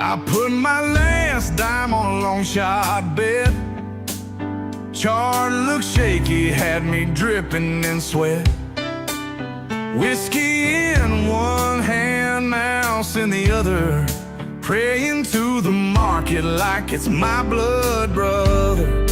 I put my last dime on a long shot bet. Chart looked shaky, had me dripping in sweat. Whiskey in one hand, mouse in the other, praying to the market like it's my blood brother.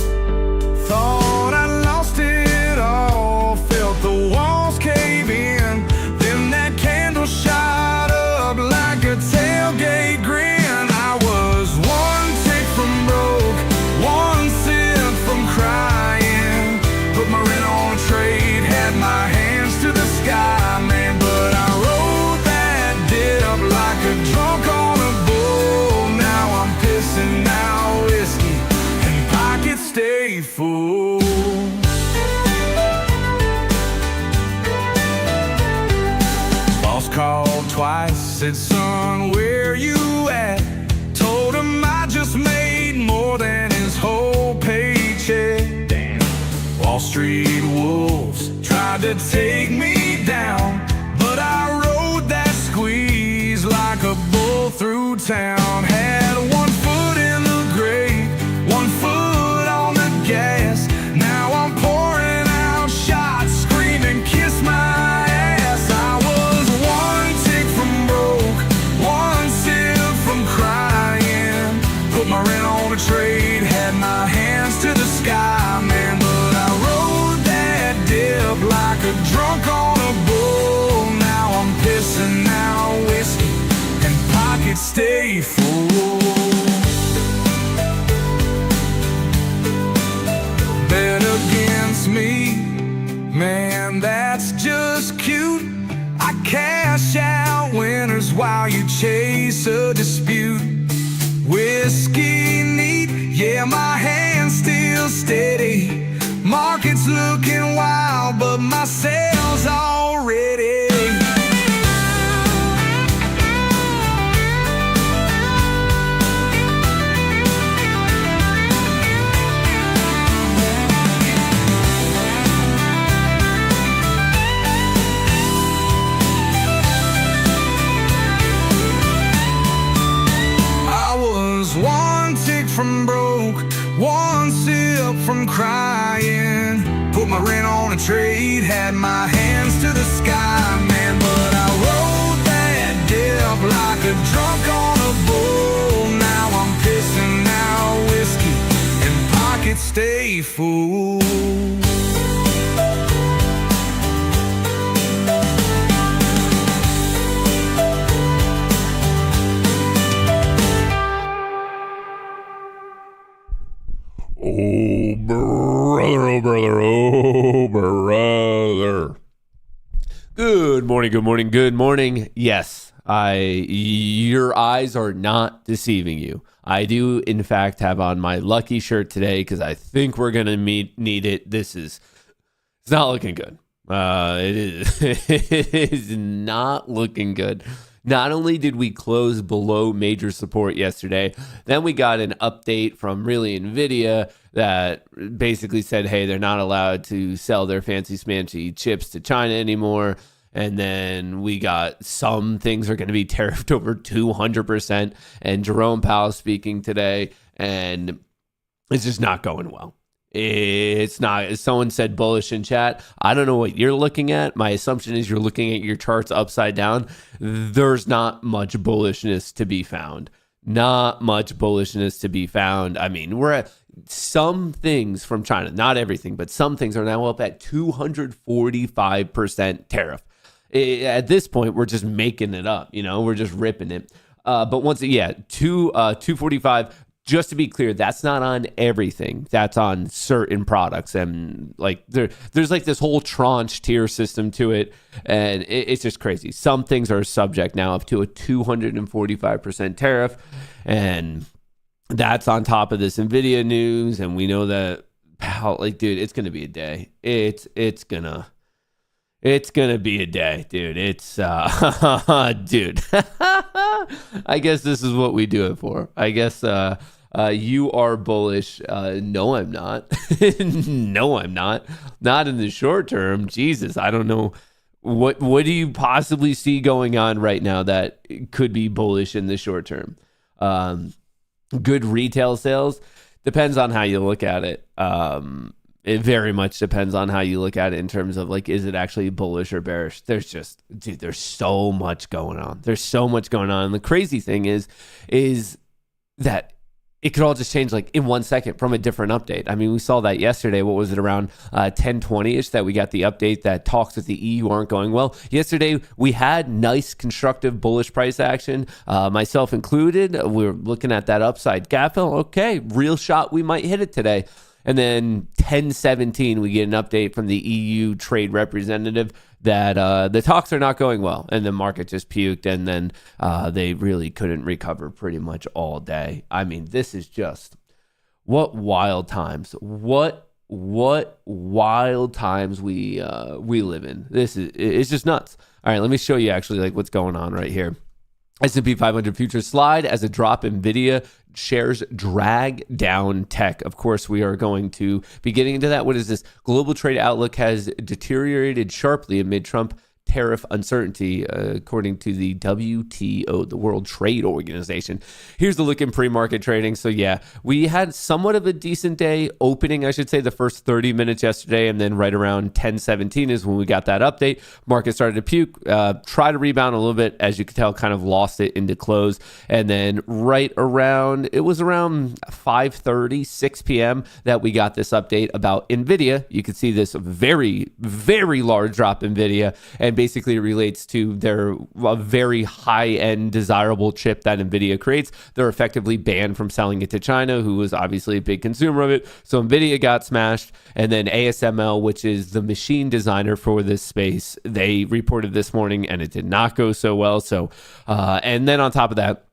Thought I lost it all, felt the walls cave in. Then that candle shot up like a tailgate grin. I was one tick from broke, one sip from crying. Put my rent on a trade, had my hands to the sky, man. But I rode that dip like a drunk on a bull. Now I'm pissing out whiskey and pockets stay full. Boss called twice, said, son, where you at? Told him I just made more than his whole paycheck. Damn. Wall Street wolves tried to take me down, but I rode that squeeze like a bull through town. Had one foot in the grave, one foot on the gas. Now I'm pouring out shots, screaming, kiss my ass. I was one tick from broke, one sip from crying. Put my rent on a trade, had my hands to the sky, man. But I rode that dip like a drunk on a bull. Now I'm pissing out whiskey and pockets stay full. Bet against me, man, that's just cute. I cash out winners while you chase a dispute. Whiskey neat, yeah, my hand's still steady. Market's looking wild, but my sales already. One tick from broke, one sip from crying. Put my rent on a trade, had my hands to the sky, man. But I rode that dip like a drunk on a bull. Now I'm pissing out whiskey and pockets stay full. Oh, brother, oh, brother, oh, brother. Good morning, good morning, good morning. Yes, your eyes are not deceiving you. I do, in fact, have on my lucky shirt today because I think we're going to need it. It's not looking good. It is not looking good. Not only did we close below major support yesterday, then we got an update from really NVIDIA that basically said, hey, they're not allowed to sell their fancy smancy chips to China anymore. And then we got some things are going to be tariffed over 200%. And Jerome Powell speaking today, and it's just not going well. It's not. Someone said bullish in chat. I don't know what you're looking at. My assumption is you're looking at your charts upside down. There's not much bullishness to be found. Not much bullishness to be found. I mean, we're at some things from China, not everything, but some things are now up at 245% tariff. At this point, we're just making it up. We're just ripping it. But once, 245. Just to be clear, that's not on everything. That's on certain products. And there's like this whole tranche tier system to it. And it's just crazy. Some things are subject now up to a 245% tariff. And that's on top of this NVIDIA news. And we know that, dude, it's going to be a day. It's going to be a day, dude. Dude. I guess this is what we do it for. I guess you are bullish. No, I'm not. No, I'm not. Not in the short term. Jesus, I don't know. What do you possibly see going on right now that could be bullish in the short term? good retail sales. Depends on how you look at it. It very much depends on how you look at it in terms of like, is it actually bullish or bearish? There's so much going on. There's so much going on. And the crazy thing is that it could all just change like in 1 second from a different update. I mean, we saw that yesterday. What was it, around 10:20ish that we got the update that talks with the EU aren't going well. Yesterday, we had nice, constructive, bullish price action, myself included. We were looking at that upside gap. Okay, real shot. We might hit it today. And then 10:17, we get an update from the EU trade representative that the talks are not going well. And the market just puked, and then they really couldn't recover pretty much all day. I mean, this is just, what wild times. What wild times we live in. It's just nuts. All right, let me show you actually like what's going on right here. S&P 500 futures slide as a drop NVIDIA shares drag down tech. Of course, we are going to be getting into that. What is this? Global trade outlook has deteriorated sharply amid Trump tariff uncertainty, according to the WTO, the World Trade Organization. Here's the look in pre-market trading. So yeah, we had somewhat of a decent day opening, I should say, the first 30 minutes yesterday, and then right around 10:17 is when we got that update. Market started to puke, try to rebound a little bit, as you can tell, kind of lost it into close, and then right around, it was around 5:30, 6 p.m. that we got this update about NVIDIA. You can see this very, very large drop in NVIDIA, and basically relates to their very high-end desirable chip that NVIDIA creates. They're effectively banned from selling it to China, who was obviously a big consumer of it. So NVIDIA got smashed. And then ASML, which is the machine designer for this space, they reported this morning, and it did not go so well. So, and then on top of that,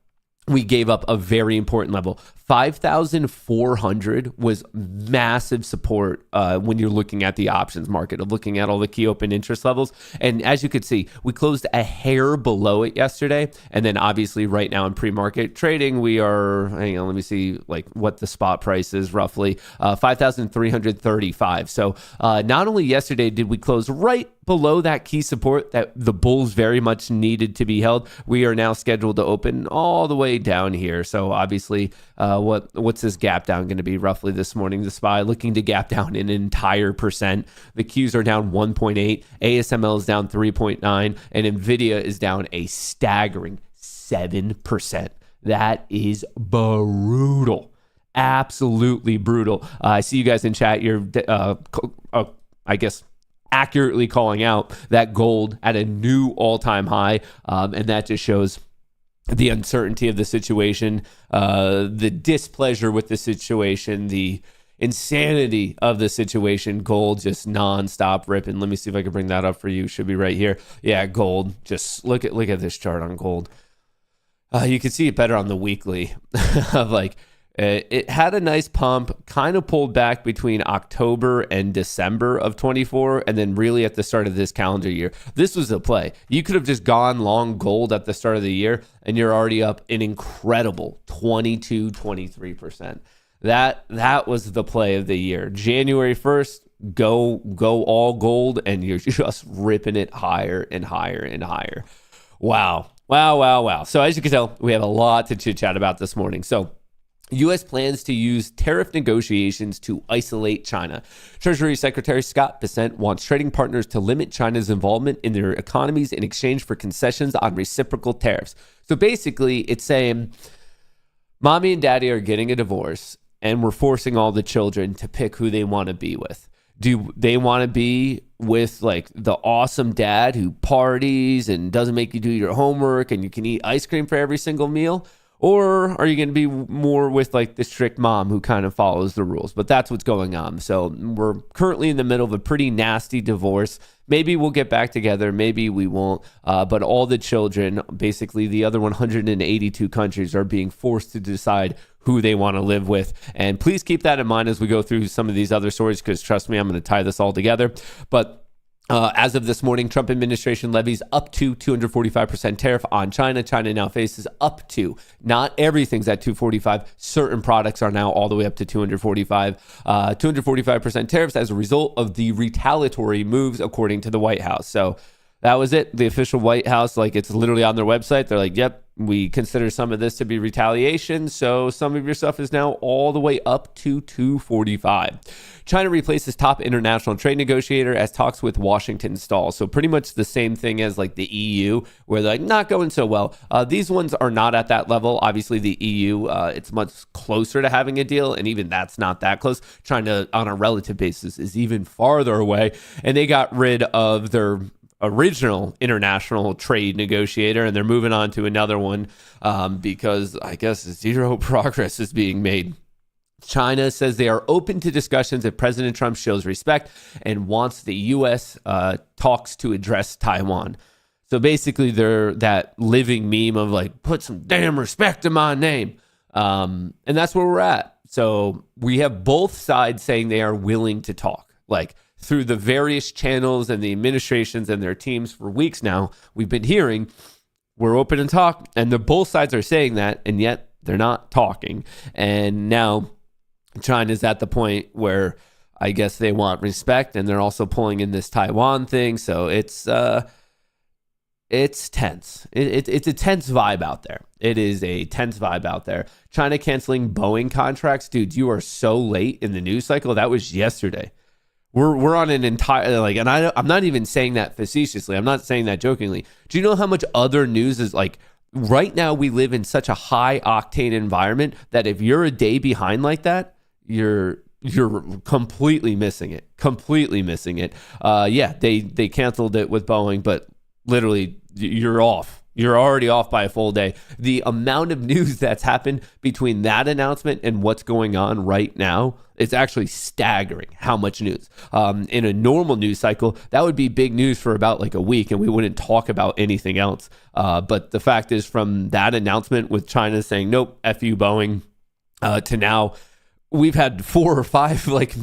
we gave up a very important level. 5,400 was massive support when you're looking at the options market, of looking at all the key open interest levels. And as you could see, we closed a hair below it yesterday. And then obviously right now in pre-market trading, we are, hang on, let me see like what the spot price is roughly, 5,335. So not only yesterday did we close right below that key support that the bulls very much needed to be held, we are now scheduled to open all the way down here. So obviously, what's this gap down going to be roughly this morning? The SPY looking to gap down an entire percent. The Qs are down 1.8, ASML is down 3.9, and NVIDIA is down a staggering 7%. That is brutal. Absolutely brutal. I see you guys in chat. You're, I guess, accurately calling out that gold at a new all-time high, and that just shows the uncertainty of the situation, the displeasure with the situation, the insanity of the situation. Gold just nonstop ripping. Let me see if I can bring that up for you. Should be right here. Yeah, gold. Just look at this chart on gold. You can see it better on the weekly of like, it had a nice pump, kind of pulled back between October and December of 24, and then really at the start of this calendar year. This was a play. You could have just gone long gold at the start of the year, and you're already up an incredible 22, 23%. That was the play of the year. January 1st, go all gold, and you're just ripping it higher and higher and higher. Wow. So as you can tell, we have a lot to chit-chat about this morning. So U.S. plans to use tariff negotiations to isolate China. Treasury Secretary Scott Bessent wants trading partners to limit China's involvement in their economies in exchange for concessions on reciprocal tariffs. So basically, it's saying, mommy and daddy are getting a divorce, and we're forcing all the children to pick who they want to be with. Do they want to be with like the awesome dad who parties and doesn't make you do your homework and you can eat ice cream for every single meal? Or are you going to be more with like the strict mom who kind of follows the rules? But that's what's going on. So we're currently in the middle of a pretty nasty divorce. Maybe we'll get back together. Maybe we won't. But all the children, basically the other 182 countries, are being forced to decide who they want to live with. And please keep that in mind as we go through some of these other stories, because trust me, I'm going to tie this all together. But as of this morning, Trump administration levies up to 245% tariff on China. China now faces up to, not everything's at 245. Certain products are now all the way up to 245% tariffs as a result of the retaliatory moves, according to the White House. So that was it. The official White House, like it's literally on their website. They're like, yep, we consider some of this to be retaliation, so some of your stuff is now all the way up to 245. China replaces top international trade negotiator as talks with Washington stall. So pretty much the same thing as like the EU, where they're like not going so well. These ones are not at that level. Obviously, the EU, it's much closer to having a deal, and even that's not that close. China, on a relative basis, is even farther away, and they got rid of their original international trade negotiator, and they're moving on to another one because I guess zero progress is being made. China says they are open to discussions if President Trump shows respect and wants the U.S. Talks to address Taiwan. So basically, they're that living meme of like, put some damn respect in my name. And that's where we're at. So we have both sides saying they are willing to talk. Like, through the various channels and the administrations and their teams for weeks now, we've been hearing we're open to talk, and both sides are saying that, and yet they're not talking. And now China's at the point where I guess they want respect, and they're also pulling in this Taiwan thing. So it's tense. It's a tense vibe out there. It is a tense vibe out there. China canceling Boeing contracts. Dude, you are so late in the news cycle. That was yesterday. We're on an entire, like, and I'm not even saying that facetiously. I'm not saying that jokingly. Do you know how much other news is like right now? We live in such a high octane environment that if you're a day behind like that, you're completely missing it. Yeah, they canceled it with Boeing, but literally you're off. You're already off by a full day. The amount of news that's happened between that announcement and what's going on right now, it's actually staggering how much news. In a normal news cycle, that would be big news for about like a week and we wouldn't talk about anything else. But the fact is, from that announcement with China saying, nope, F you Boeing, to now, we've had 4 or 5 like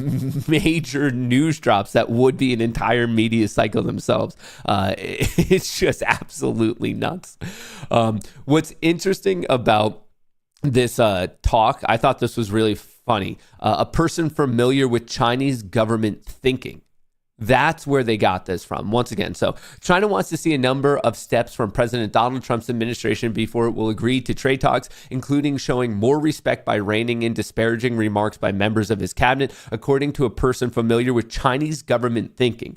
major news drops that would be an entire media cycle themselves. It's just absolutely nuts. What's interesting about this talk, I thought this was really funny. A person familiar with Chinese government thinking. That's where they got this from. Once again, so China wants to see a number of steps from President Donald Trump's administration before it will agree to trade talks, including showing more respect by reining in disparaging remarks by members of his cabinet, according to a person familiar with Chinese government thinking.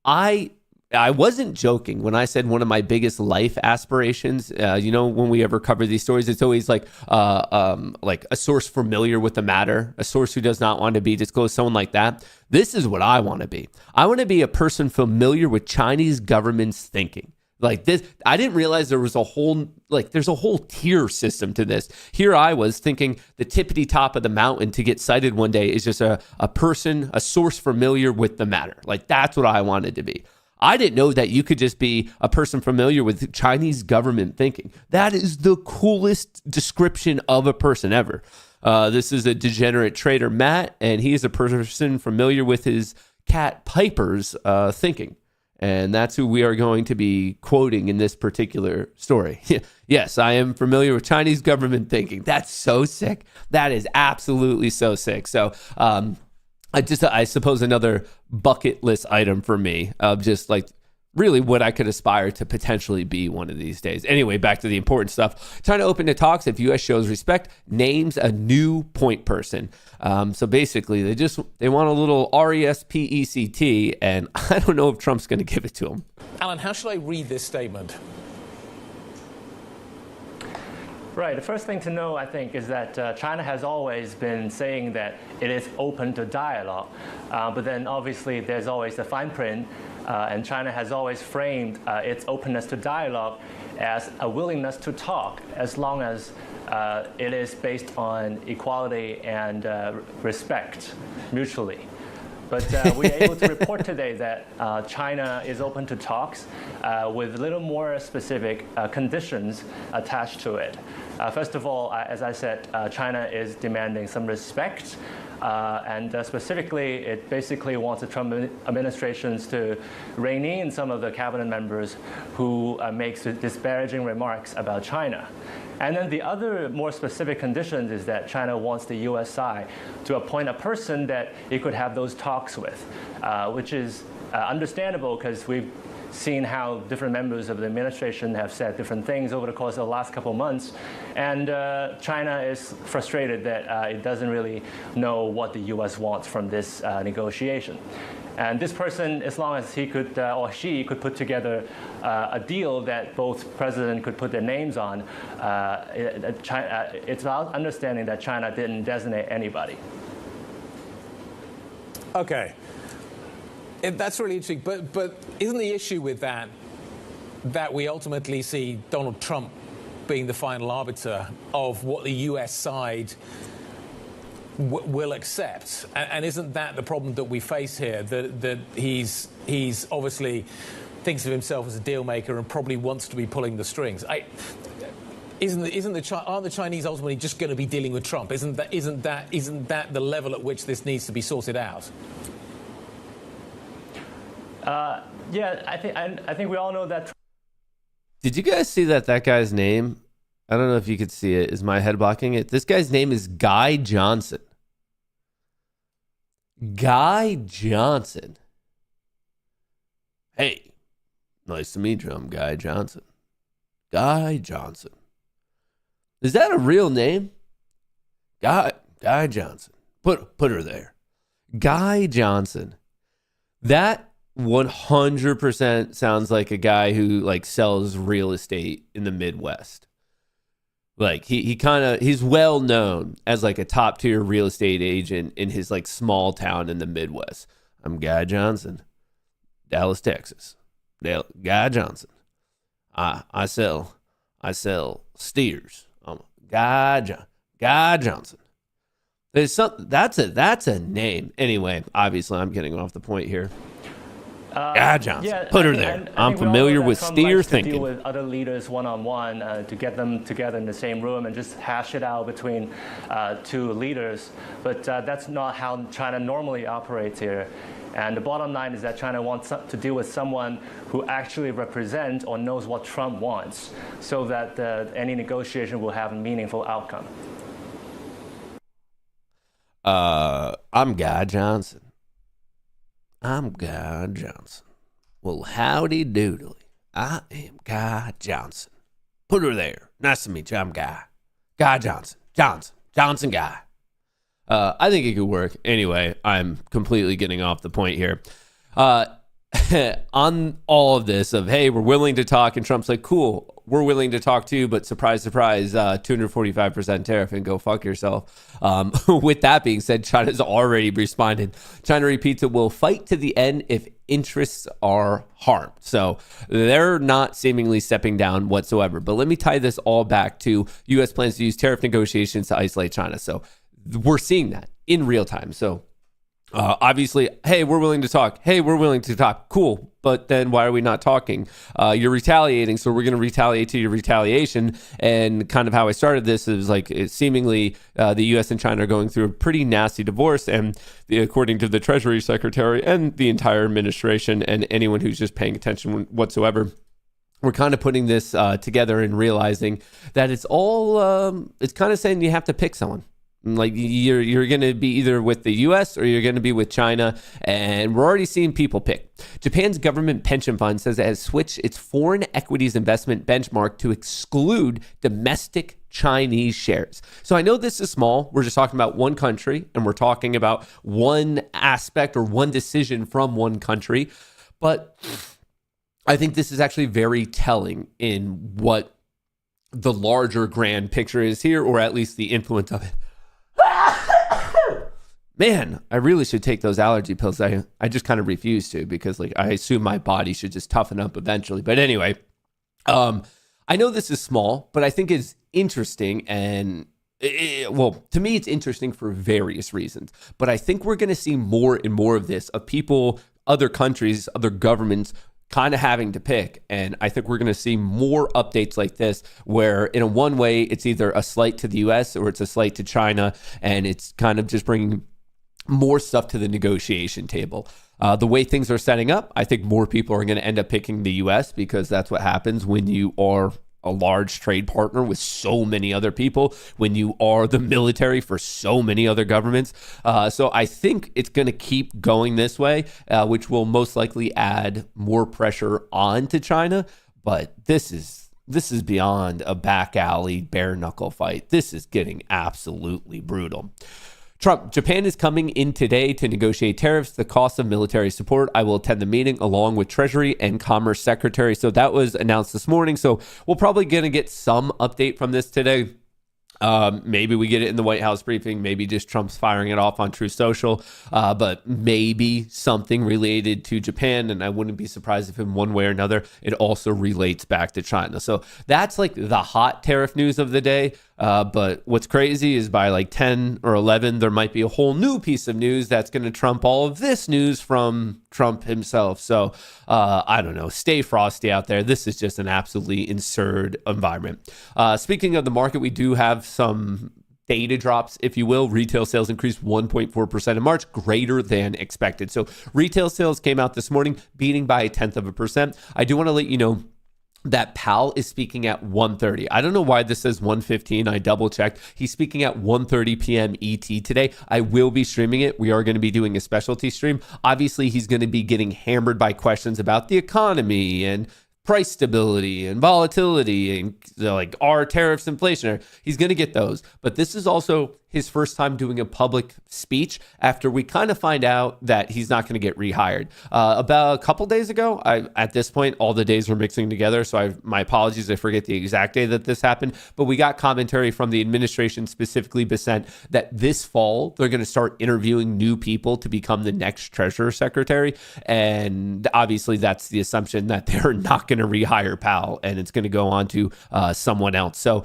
I wasn't joking when I said one of my biggest life aspirations, when we ever cover these stories, it's always like a source familiar with the matter, a source who does not want to be disclosed, someone like that. This is what I want to be. I want to be a person familiar with Chinese government's thinking. Like this, I didn't realize there's a whole tier system to this. Here I was thinking the tippity top of the mountain to get cited one day is just a source familiar with the matter. Like that's what I wanted to be. I didn't know that you could just be a person familiar with Chinese government thinking. That is the coolest description of a person ever. This is a degenerate trader, Matt, and he is a person familiar with his cat Piper's thinking. And that's who we are going to be quoting in this particular story. Yes, I am familiar with Chinese government thinking. That's so sick. That is absolutely so sick. So, I suppose another bucket list item for me of just like really what I could aspire to potentially be one of these days. Anyway, back to the important stuff. China open to talks if U.S. shows respect, names a new point person. So basically, they want a little RESPECT, and I don't know if Trump's going to give it to them. Alan, how should I read this statement? Right. The first thing to know, I think, is that China has always been saying that it is open to dialogue. But then, obviously, there's always the fine print. And China has always framed its openness to dialogue as a willingness to talk, as long as it is based on equality and respect mutually. But we are able to report today that China is open to talks with a little more specific conditions attached to it. First of all, as I said, China is demanding some respect. And specifically, it basically wants the Trump administrations to rein in some of the cabinet members who makes disparaging remarks about China. And then the other more specific conditions is that China wants the U.S. side to appoint a person that it could have those talks with, which is understandable because we've seen how different members of the administration have said different things over the course of the last couple of months. And China is frustrated that it doesn't really know what the U.S. wants from this negotiation. And this person, as long as he could or she could put together a deal that both presidents could put their names on, it's our understanding that China didn't designate anybody. Okay. That's really interesting. But isn't the issue with that we ultimately see Donald Trump being the final arbiter of what the U.S. side will accept? And isn't that the problem that we face here? That he's obviously thinks of himself as a deal maker and probably wants to be pulling the strings. Aren't the Chinese ultimately just going to be dealing with Trump? Isn't that the level at which this needs to be sorted out? Yeah, I think we all know that. Did you guys see that guy's name? I don't know if you could see it. Is my head blocking it? This guy's name is Guy Johnson. Guy Johnson. Hey, nice to meet you. I'm Guy Johnson. Guy Johnson. Is that a real name? Guy Johnson. Put her there. Guy Johnson. That 100% sounds like a guy who like sells real estate in the Midwest. Like he's well known as like a top tier real estate agent in his like small town in the Midwest. I'm Guy Johnson, Dallas, Texas. Guy Johnson. I sell steers. Guy Johnson. There's that's a name. Anyway, obviously I'm getting off the point here. Guy Johnson. Yeah, put her there. I'm familiar with steer thinking. Deal with other leaders one-on-one to get them together in the same room and just hash it out between two leaders. But that's not how China normally operates here. And the bottom line is that China wants to deal with someone who actually represents or knows what Trump wants, so that any negotiation will have a meaningful outcome. I'm Guy Johnson. I'm Guy Johnson. Well, howdy doodly. I am Guy Johnson. Put her there. Nice to meet you. I'm Guy. Guy Johnson. Johnson Guy. I think it could work. Anyway, I'm completely getting off the point here. On all of this of, hey, we're willing to talk, and Trump's like, cool, we're willing to talk too, but surprise, surprise, 245% tariff and go fuck yourself. With that being said, China's already responded. China repeats it will fight to the end if interests are harmed. So they're not seemingly stepping down whatsoever. But let me tie this all back to U.S. plans to use tariff negotiations to isolate China. So we're seeing that in real time. So obviously, hey, we're willing to talk. Hey, we're willing to talk. Cool. But then why are we not talking? You're retaliating, so we're going to retaliate to your retaliation. And kind of how I started this is like seemingly the U.S. and China are going through a pretty nasty divorce. And according to the Treasury Secretary and the entire administration and anyone who's just paying attention whatsoever, we're kind of putting this together and realizing that it's all, it's kind of saying you have to pick someone. Like you're going to be either with the U.S. or you're going to be with China, and we're already seeing people pick. Japan's government pension fund says it has switched its foreign equities investment benchmark to exclude domestic Chinese shares. So I know this is small. We're just talking about one country, and we're talking about one aspect or one decision from one country. But I think this is actually very telling in what the larger grand picture is here, or at least the influence of it. Man, I really should take those allergy pills. I just kind of refuse to, because like I assume my body should just toughen up eventually. But anyway, I know this is small, but I think it's interesting. And well, to me, it's interesting for various reasons. But I think we're going to see more and more of this, of people, other countries, other governments kind of having to pick. And I think we're going to see more updates like this, where in a one way, it's either a slight to the US or it's a slight to China. And it's kind of just bringing more stuff to the negotiation table. The way things are setting up, I think more people are going to end up picking the US, because that's what happens when you are a large trade partner with so many other people, when you are the military for so many other governments. So I think it's going to keep going this way, which will most likely add more pressure onto China. But this is beyond a back alley bare knuckle fight. This is getting absolutely brutal. Japan is coming in today to negotiate tariffs, the cost of military support. I will attend the meeting along with Treasury and Commerce Secretary. So that was announced this morning. So we're probably going to get some update from this today. Maybe we get it in the White House briefing. Maybe just Trump's firing it off on Truth Social. But maybe something related to Japan. And I wouldn't be surprised if in one way or another, it also relates back to China. So that's like the hot tariff news of the day. But what's crazy is by like 10 or 11, there might be a whole new piece of news that's going to trump all of this news from Trump himself. So I don't know. Stay frosty out there. This is just an absolutely absurd environment. Speaking of the market, we do have some data drops, if you will. Retail sales increased 1.4% in March, greater than expected. So retail sales came out this morning, beating by 0.1%. I do want to let you know that Powell is speaking at 1:30. I don't know why this says 1:15. I double checked. He's speaking at 1:30 p.m. ET today. I will be streaming it. We are going to be doing a specialty stream. Obviously, he's going to be getting hammered by questions about the economy and price stability and volatility and like, are tariffs inflationary? He's going to get those. But this is also his first time doing a public speech after we kind of find out that he's not going to get rehired. About a couple days ago, at this point, all the days were mixing together. So my apologies. I forget the exact day that this happened. But we got commentary from the administration, specifically Bessent, that this fall, they're going to start interviewing new people to become the next Treasurer Secretary. And obviously, that's the assumption that they're not going to rehire Powell and it's going to go on to someone else. So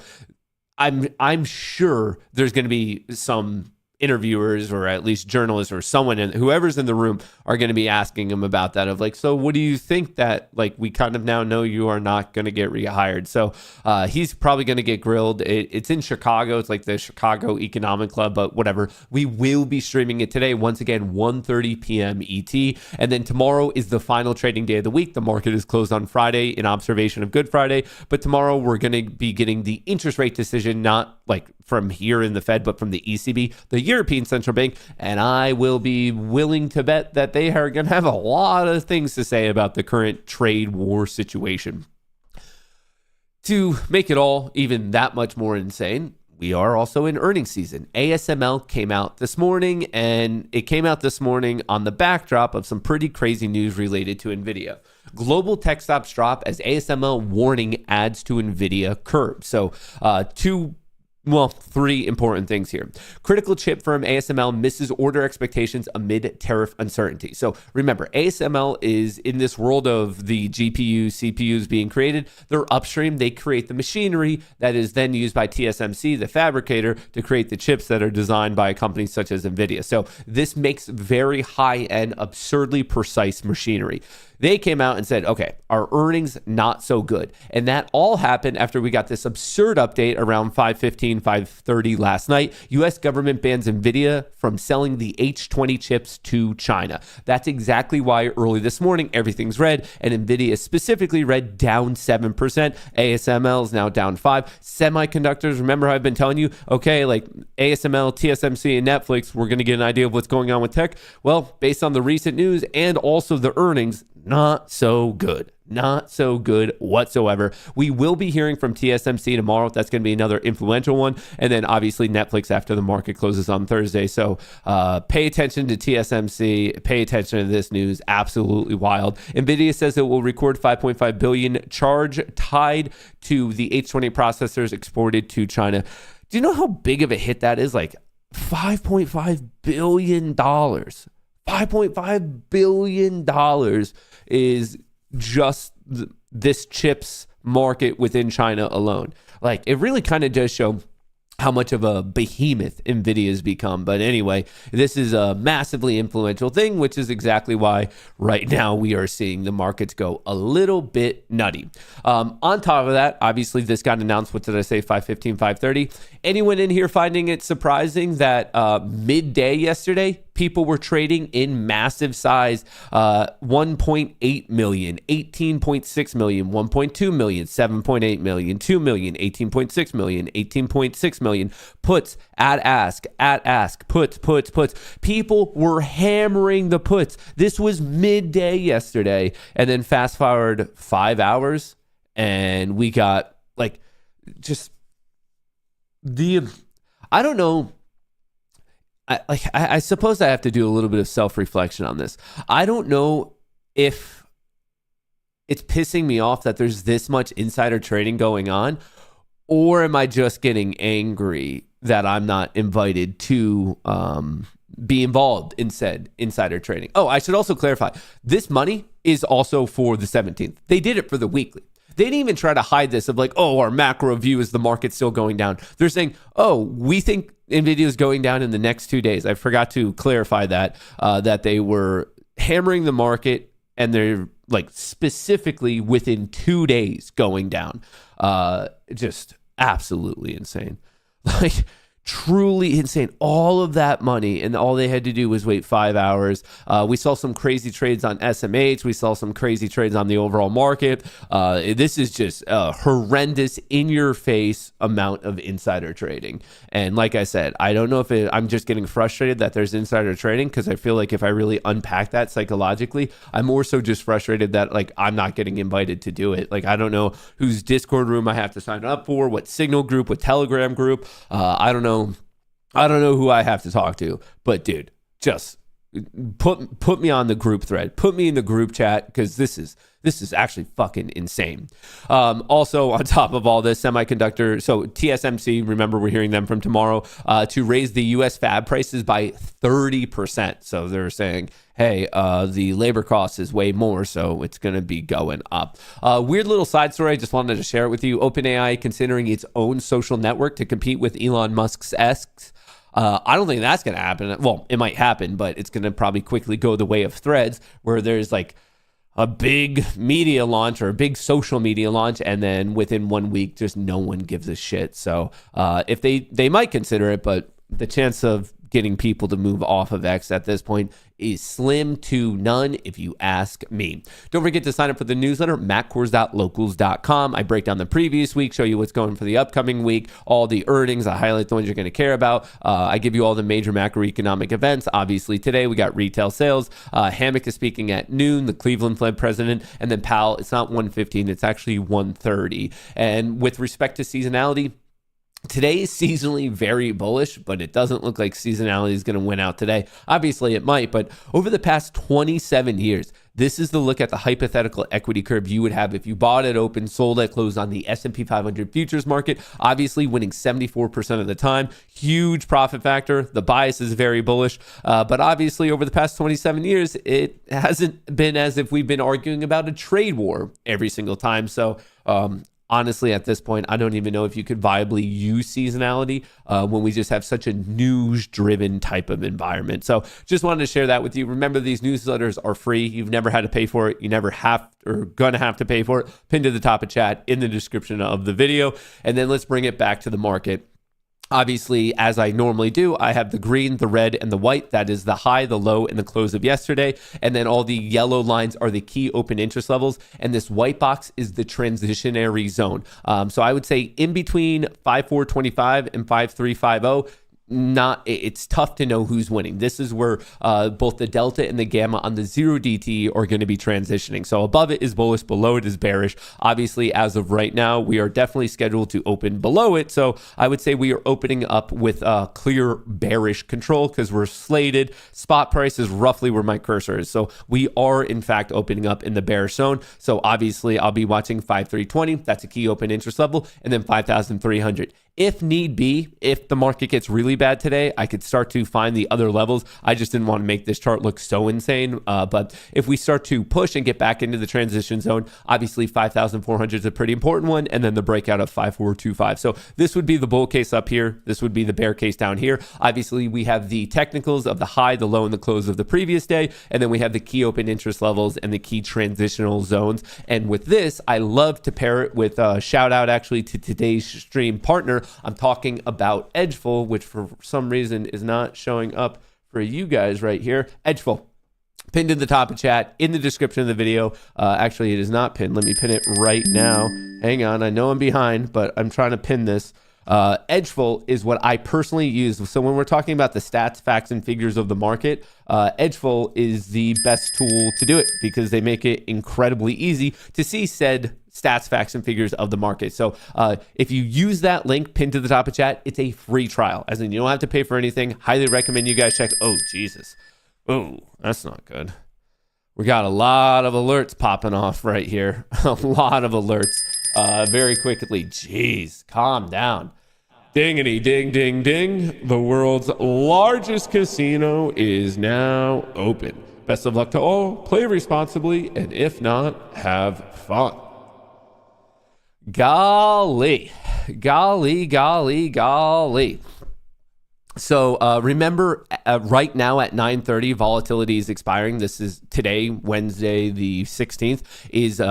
I'm sure there's going to be some interviewers or at least journalists or someone whoever's in the room are going to be asking him about that of like, so what do you think that like we kind of now know you are not going to get rehired? So he's probably going to get grilled. It's in Chicago. It's like the Chicago Economic Club, but whatever. We will be streaming it today. Once again, 1:30 p.m. ET. And then tomorrow is the final trading day of the week. The market is closed on Friday in observation of Good Friday. But tomorrow we're going to be getting the interest rate decision, not like from here in the Fed, but from the ECB, the European Central Bank. And I will be willing to bet that they are going to have a lot of things to say about the current trade war situation. To make it all even that much more insane, we are also in earnings season. ASML came out this morning, and it came out this morning on the backdrop of some pretty crazy news related to NVIDIA. Global tech stocks drop as ASML warning adds to NVIDIA curb. So three important things here. Critical chip firm ASML misses order expectations amid tariff uncertainty. So remember, ASML is in this world of the GPU, CPUs being created. They're upstream. They create the machinery that is then used by TSMC, the fabricator, to create the chips that are designed by companies such as NVIDIA. So this makes very high-end, absurdly precise machinery. They came out and said, okay, our earnings not so good. And that all happened after we got this absurd update around 5:15, 5:30 last night. US government bans NVIDIA from selling the H20 chips to China. That's exactly why early this morning, everything's red, and NVIDIA specifically red down 7%. ASML is now down 5%. Semiconductors, remember how I've been telling you, okay, like ASML, TSMC, and Netflix, we're going to get an idea of what's going on with tech. Well, based on the recent news and also the earnings, not so good. Not so good whatsoever. We will be hearing from TSMC tomorrow. That's going to be another influential one. And then obviously Netflix after the market closes on Thursday. So pay attention to TSMC. Pay attention to this news. Absolutely wild. NVIDIA says it will record $5.5 billion charge tied to the H20 processors exported to China. Do you know how big of a hit that is? Like $5.5 billion. $5.5 billion is just this chips market within China alone. Like, it really kind of does show how much of a behemoth NVIDIA has become. But anyway, this is a massively influential thing, which is exactly why right now we are seeing the markets go a little bit nutty. On top of that, obviously this got announced, what did I say, 5:15, 5:30. Anyone in here finding it surprising that midday yesterday, people were trading in massive size, 1.8 million, 18.6 million, 1.2 million, 7.8 million, 2 million, 18.6 million, 18.6 million, puts at ask, puts. People were hammering the puts. This was midday yesterday, and then fast forward 5 hours, and we got like just I don't know. I suppose I have to do a little bit of self-reflection on this. I don't know if it's pissing me off that there's this much insider trading going on, or am I just getting angry that I'm not invited to be involved in said insider trading? Oh, I should also clarify. This money is also for the 17th. They did it for the weekly. They didn't even try to hide this of like, oh, our macro view is the market still going down. They're saying, oh, we think NVIDIA is going down in the next 2 days. I forgot to clarify that they were hammering the market, and they're like specifically within 2 days going down. Just absolutely insane. Like, truly insane. All of that money, and all they had to do was wait 5 hours. We saw some crazy trades on SMH. We saw some crazy trades on the overall market. This is just a horrendous, in-your-face amount of insider trading. And like I said, I don't know if I'm just getting frustrated that there's insider trading, because I feel like if I really unpack that psychologically, I'm more so just frustrated that like I'm not getting invited to do it. Like, I don't know whose Discord room I have to sign up for, what Signal group, what Telegram group. I don't know who I have to talk to, but dude, just put me on the group thread, put me in the group chat, because this is actually fucking insane. Also, on top of all this, semiconductor, so TSMC, remember we're hearing them from tomorrow, to raise the U.S. fab prices by 30%. So they're saying, hey, the labor cost is way more, so it's going to be going up. Weird little side story, I just wanted to share it with you. OpenAI considering its own social network to compete with Elon Musk's X. I don't think that's going to happen. Well, it might happen, but it's going to probably quickly go the way of Threads, where there's like a big media launch or a big social media launch, and then within 1 week, just no one gives a shit. So if they might consider it, but the chance of getting people to move off of X at this point is slim to none, if you ask me. Don't forget to sign up for the newsletter, mattkohrs.locals.com. I break down the previous week, show you what's going for the upcoming week, all the earnings. I highlight the ones you're going to care about. I give you all the major macroeconomic events. Obviously, today we got retail sales. Hammock is speaking at noon, the Cleveland Fed president, and then Powell. It's not 1:15, it's actually 1:30. And with respect to seasonality, today is seasonally very bullish, but it doesn't look like seasonality is going to win out today. Obviously, it might, but over the past 27 years, this is the look at the hypothetical equity curve you would have if you bought at open, sold at close on the S&P 500 futures market, obviously winning 74% of the time. Huge profit factor. The bias is very bullish, but obviously over the past 27 years, it hasn't been as if we've been arguing about a trade war every single time. So, honestly, at this point, I don't even know if you could viably use seasonality when we just have such a news-driven type of environment. So just wanted to share that with you. Remember, these newsletters are free. You've never had to pay for it. You never have or gonna have to pay for it. Pinned to the top of chat in the description of the video. And then let's bring it back to the market. Obviously, as I normally do, I have the green, the red, and the white. That is the high, the low, and the close of yesterday. And then all the yellow lines are the key open interest levels. And this white box is the transitionary zone. So I would say in between 5425 and 5350, it's tough to know who's winning. This is where both the delta and the gamma on the 0DT are going to be transitioning. So above it is bullish, below it is bearish. Obviously, as of right now, we are definitely scheduled to open below it. So I would say we are opening up with clear bearish control because we're slated. Spot price is roughly where my cursor is. So we are, in fact, opening up in the bearish zone. So obviously, I'll be watching 5320. That's a key open interest level. And then 5300. If need be, if the market gets really bad today, I could start to find the other levels. I just didn't want to make this chart look so insane. But if we start to push and get back into the transition zone, obviously 5,400 is a pretty important one. And then the breakout of 5425. So this would be the bull case up here. This would be the bear case down here. Obviously, we have the technicals of the high, the low, and the close of the previous day. And then we have the key open interest levels and the key transitional zones. And with this, I love to pair it with a shout out actually to today's stream partner. I'm talking about Edgeful, which for some reason is not showing up for you guys right here. Edgeful. Pinned in the top of chat, in the description of the video. Actually, it is not pinned. Let me pin it right now. Hang on. I know I'm behind, but I'm trying to pin this. Edgeful is what I personally use. So when we're talking about the stats, facts, and figures of the market, Edgeful is the best tool to do it because they make it incredibly easy to see said stats, facts, and figures of the market. So if you use that link pinned to the top of chat, it's a free trial. As in, you don't have to pay for anything. Highly recommend you guys check. Oh, Jesus. Oh, that's not good. We got a lot of alerts popping off right here. A lot of alerts very quickly. Jeez, calm down. Dingity, ding, ding, ding. The world's largest casino is now open. Best of luck to all. Play responsibly, and if not, have fun. Golly. So remember, right now at 9:30, volatility is expiring. This is today, Wednesday, the 16th, is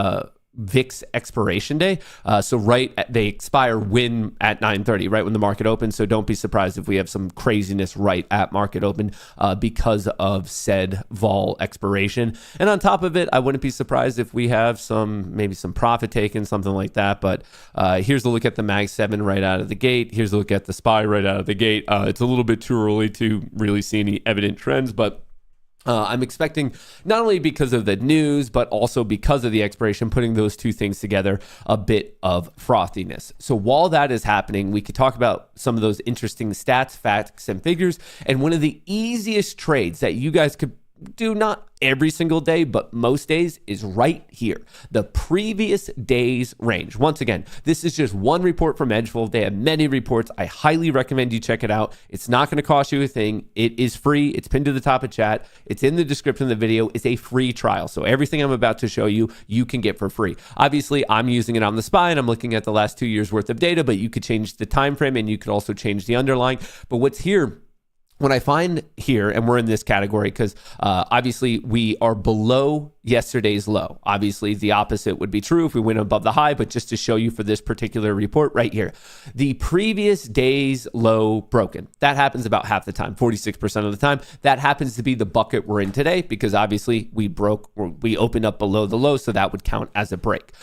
VIX expiration day. They expire at 9:30, right when the market opens. So don't be surprised if we have some craziness right at market open because of said vol expiration. And on top of it, I wouldn't be surprised if we have maybe some profit taken, something like that. But here's a look at the Mag 7 right out of the gate. Here's a look at the SPY right out of the gate. It's a little bit too early to really see any evident trends, but I'm expecting, not only because of the news, but also because of the expiration, putting those two things together, a bit of frothiness. So while that is happening, we could talk about some of those interesting stats, facts, and figures. And one of the easiest trades that you guys could do, not every single day, but most days, is right here. The previous day's range. Once again, this is just one report from Edgeful. They have many reports. I highly recommend you check it out. It's not going to cost you a thing. It is free. It's pinned to the top of chat. It's in the description of the video. It's a free trial. So everything I'm about to show you, you can get for free. Obviously, I'm using it on the SPY and I'm looking at the last 2 years worth of data, but you could change the time frame and you could also change the underlying. But what's here, what I find here, and we're in this category because obviously we are below yesterday's low. Obviously, the opposite would be true if we went above the high, but just to show you for this particular report right here, the previous day's low broken. That happens about half the time, 46% of the time. That happens to be the bucket we're in today because obviously we opened up below the low, so that would count as a break.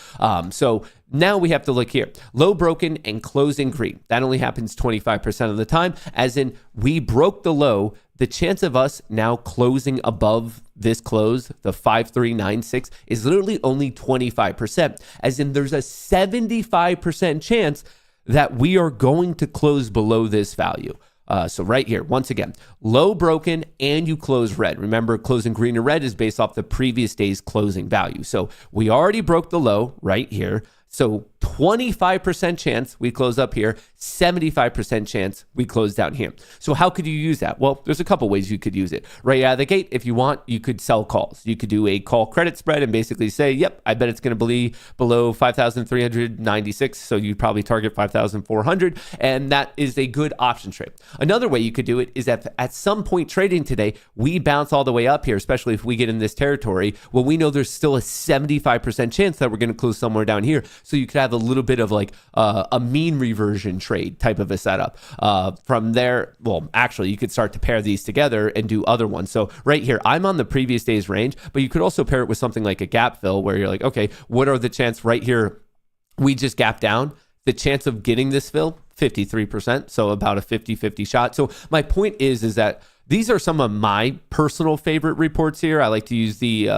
So now we have to look here. Low broken and closing green. That only happens 25% of the time, as in we broke the low. The chance of us now closing above this close, the 5396, is literally only 25%, as in there's a 75% chance that we are going to close below this value. So right here, once again, low broken and you close red. Remember, closing green or red is based off the previous day's closing value. So we already broke the low right here. So 25% chance we close up here, 75% chance we close down here. So how could you use that? Well, there's a couple ways you could use it. Right out of the gate, if you want, you could sell calls. You could do a call credit spread and basically say, yep, I bet it's going to be below 5,396. So you'd probably target 5,400. And that is a good option trade. Another way you could do it is that at some point trading today, we bounce all the way up here, especially if we get in this territory. Well, we know there's still a 75% chance that we're going to close somewhere down here. So you could have a little bit of like a mean reversion trade type of a setup. From there, well, actually, you could start to pair these together and do other ones. So right here, I'm on the previous day's range, but you could also pair it with something like a gap fill where you're like, okay, what are the chances right here? We just gap down. The chance of getting this fill, 53%. So about a 50-50 shot. So my point is that these are some of my personal favorite reports here. I like to use the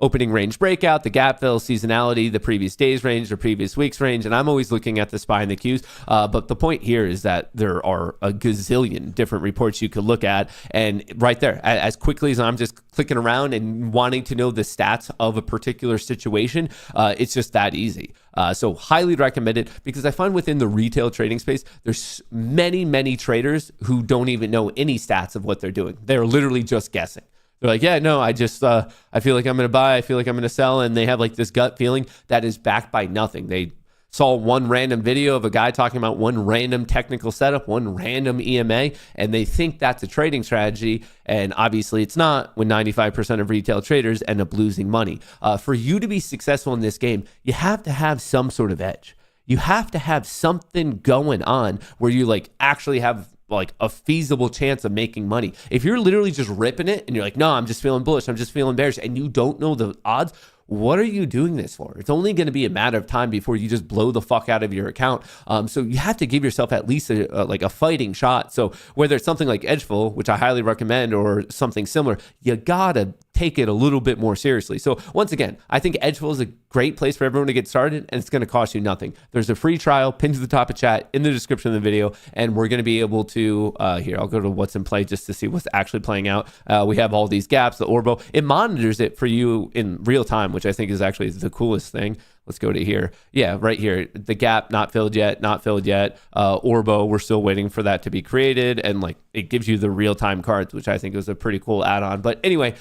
opening range breakout, the gap fill, seasonality, the previous day's range, the previous week's range, and I'm always looking at the SPY and the Qs. But the point here is that there are a gazillion different reports you could look at, and right there, as quickly as I'm just clicking around and wanting to know the stats of a particular situation, it's just that easy. So highly recommend it because I find within the retail trading space, there's many traders who don't even know any stats of what they're doing. They're literally just guessing. They're like, yeah, no, I feel like I'm going to buy. I feel like I'm going to sell. And they have like this gut feeling that is backed by nothing. They saw one random video of a guy talking about one random technical setup, one random EMA, and they think that's a trading strategy. And obviously it's not when 95% of retail traders end up losing money. For you to be successful in this game, you have to have some sort of edge. You have to have something going on where you like actually have like a feasible chance of making money. If you're literally just ripping it and you're like, no, I'm just feeling bullish, I'm just feeling bearish, and you don't know the odds, what are you doing this for? It's only going to be a matter of time before you just blow the fuck out of your account. So you have to give yourself at least a fighting shot. So whether it's something like Edgeful, which I highly recommend, or something similar, you gotta take it a little bit more seriously. So once again, I think Edgeful is a great place for everyone to get started, and it's going to cost you nothing. There's a free trial pinned to the top of chat in the description of the video, and we're going to be able to, here, I'll go to what's in play just to see what's actually playing out. We have all these gaps, the Orbo. It monitors it for you in real time, which I think is actually the coolest thing. Let's go to here. Yeah, right here. The gap, not filled yet, not filled yet. Orbo, we're still waiting for that to be created. And like, it gives you the real-time cards, which I think is a pretty cool add-on. But anyway,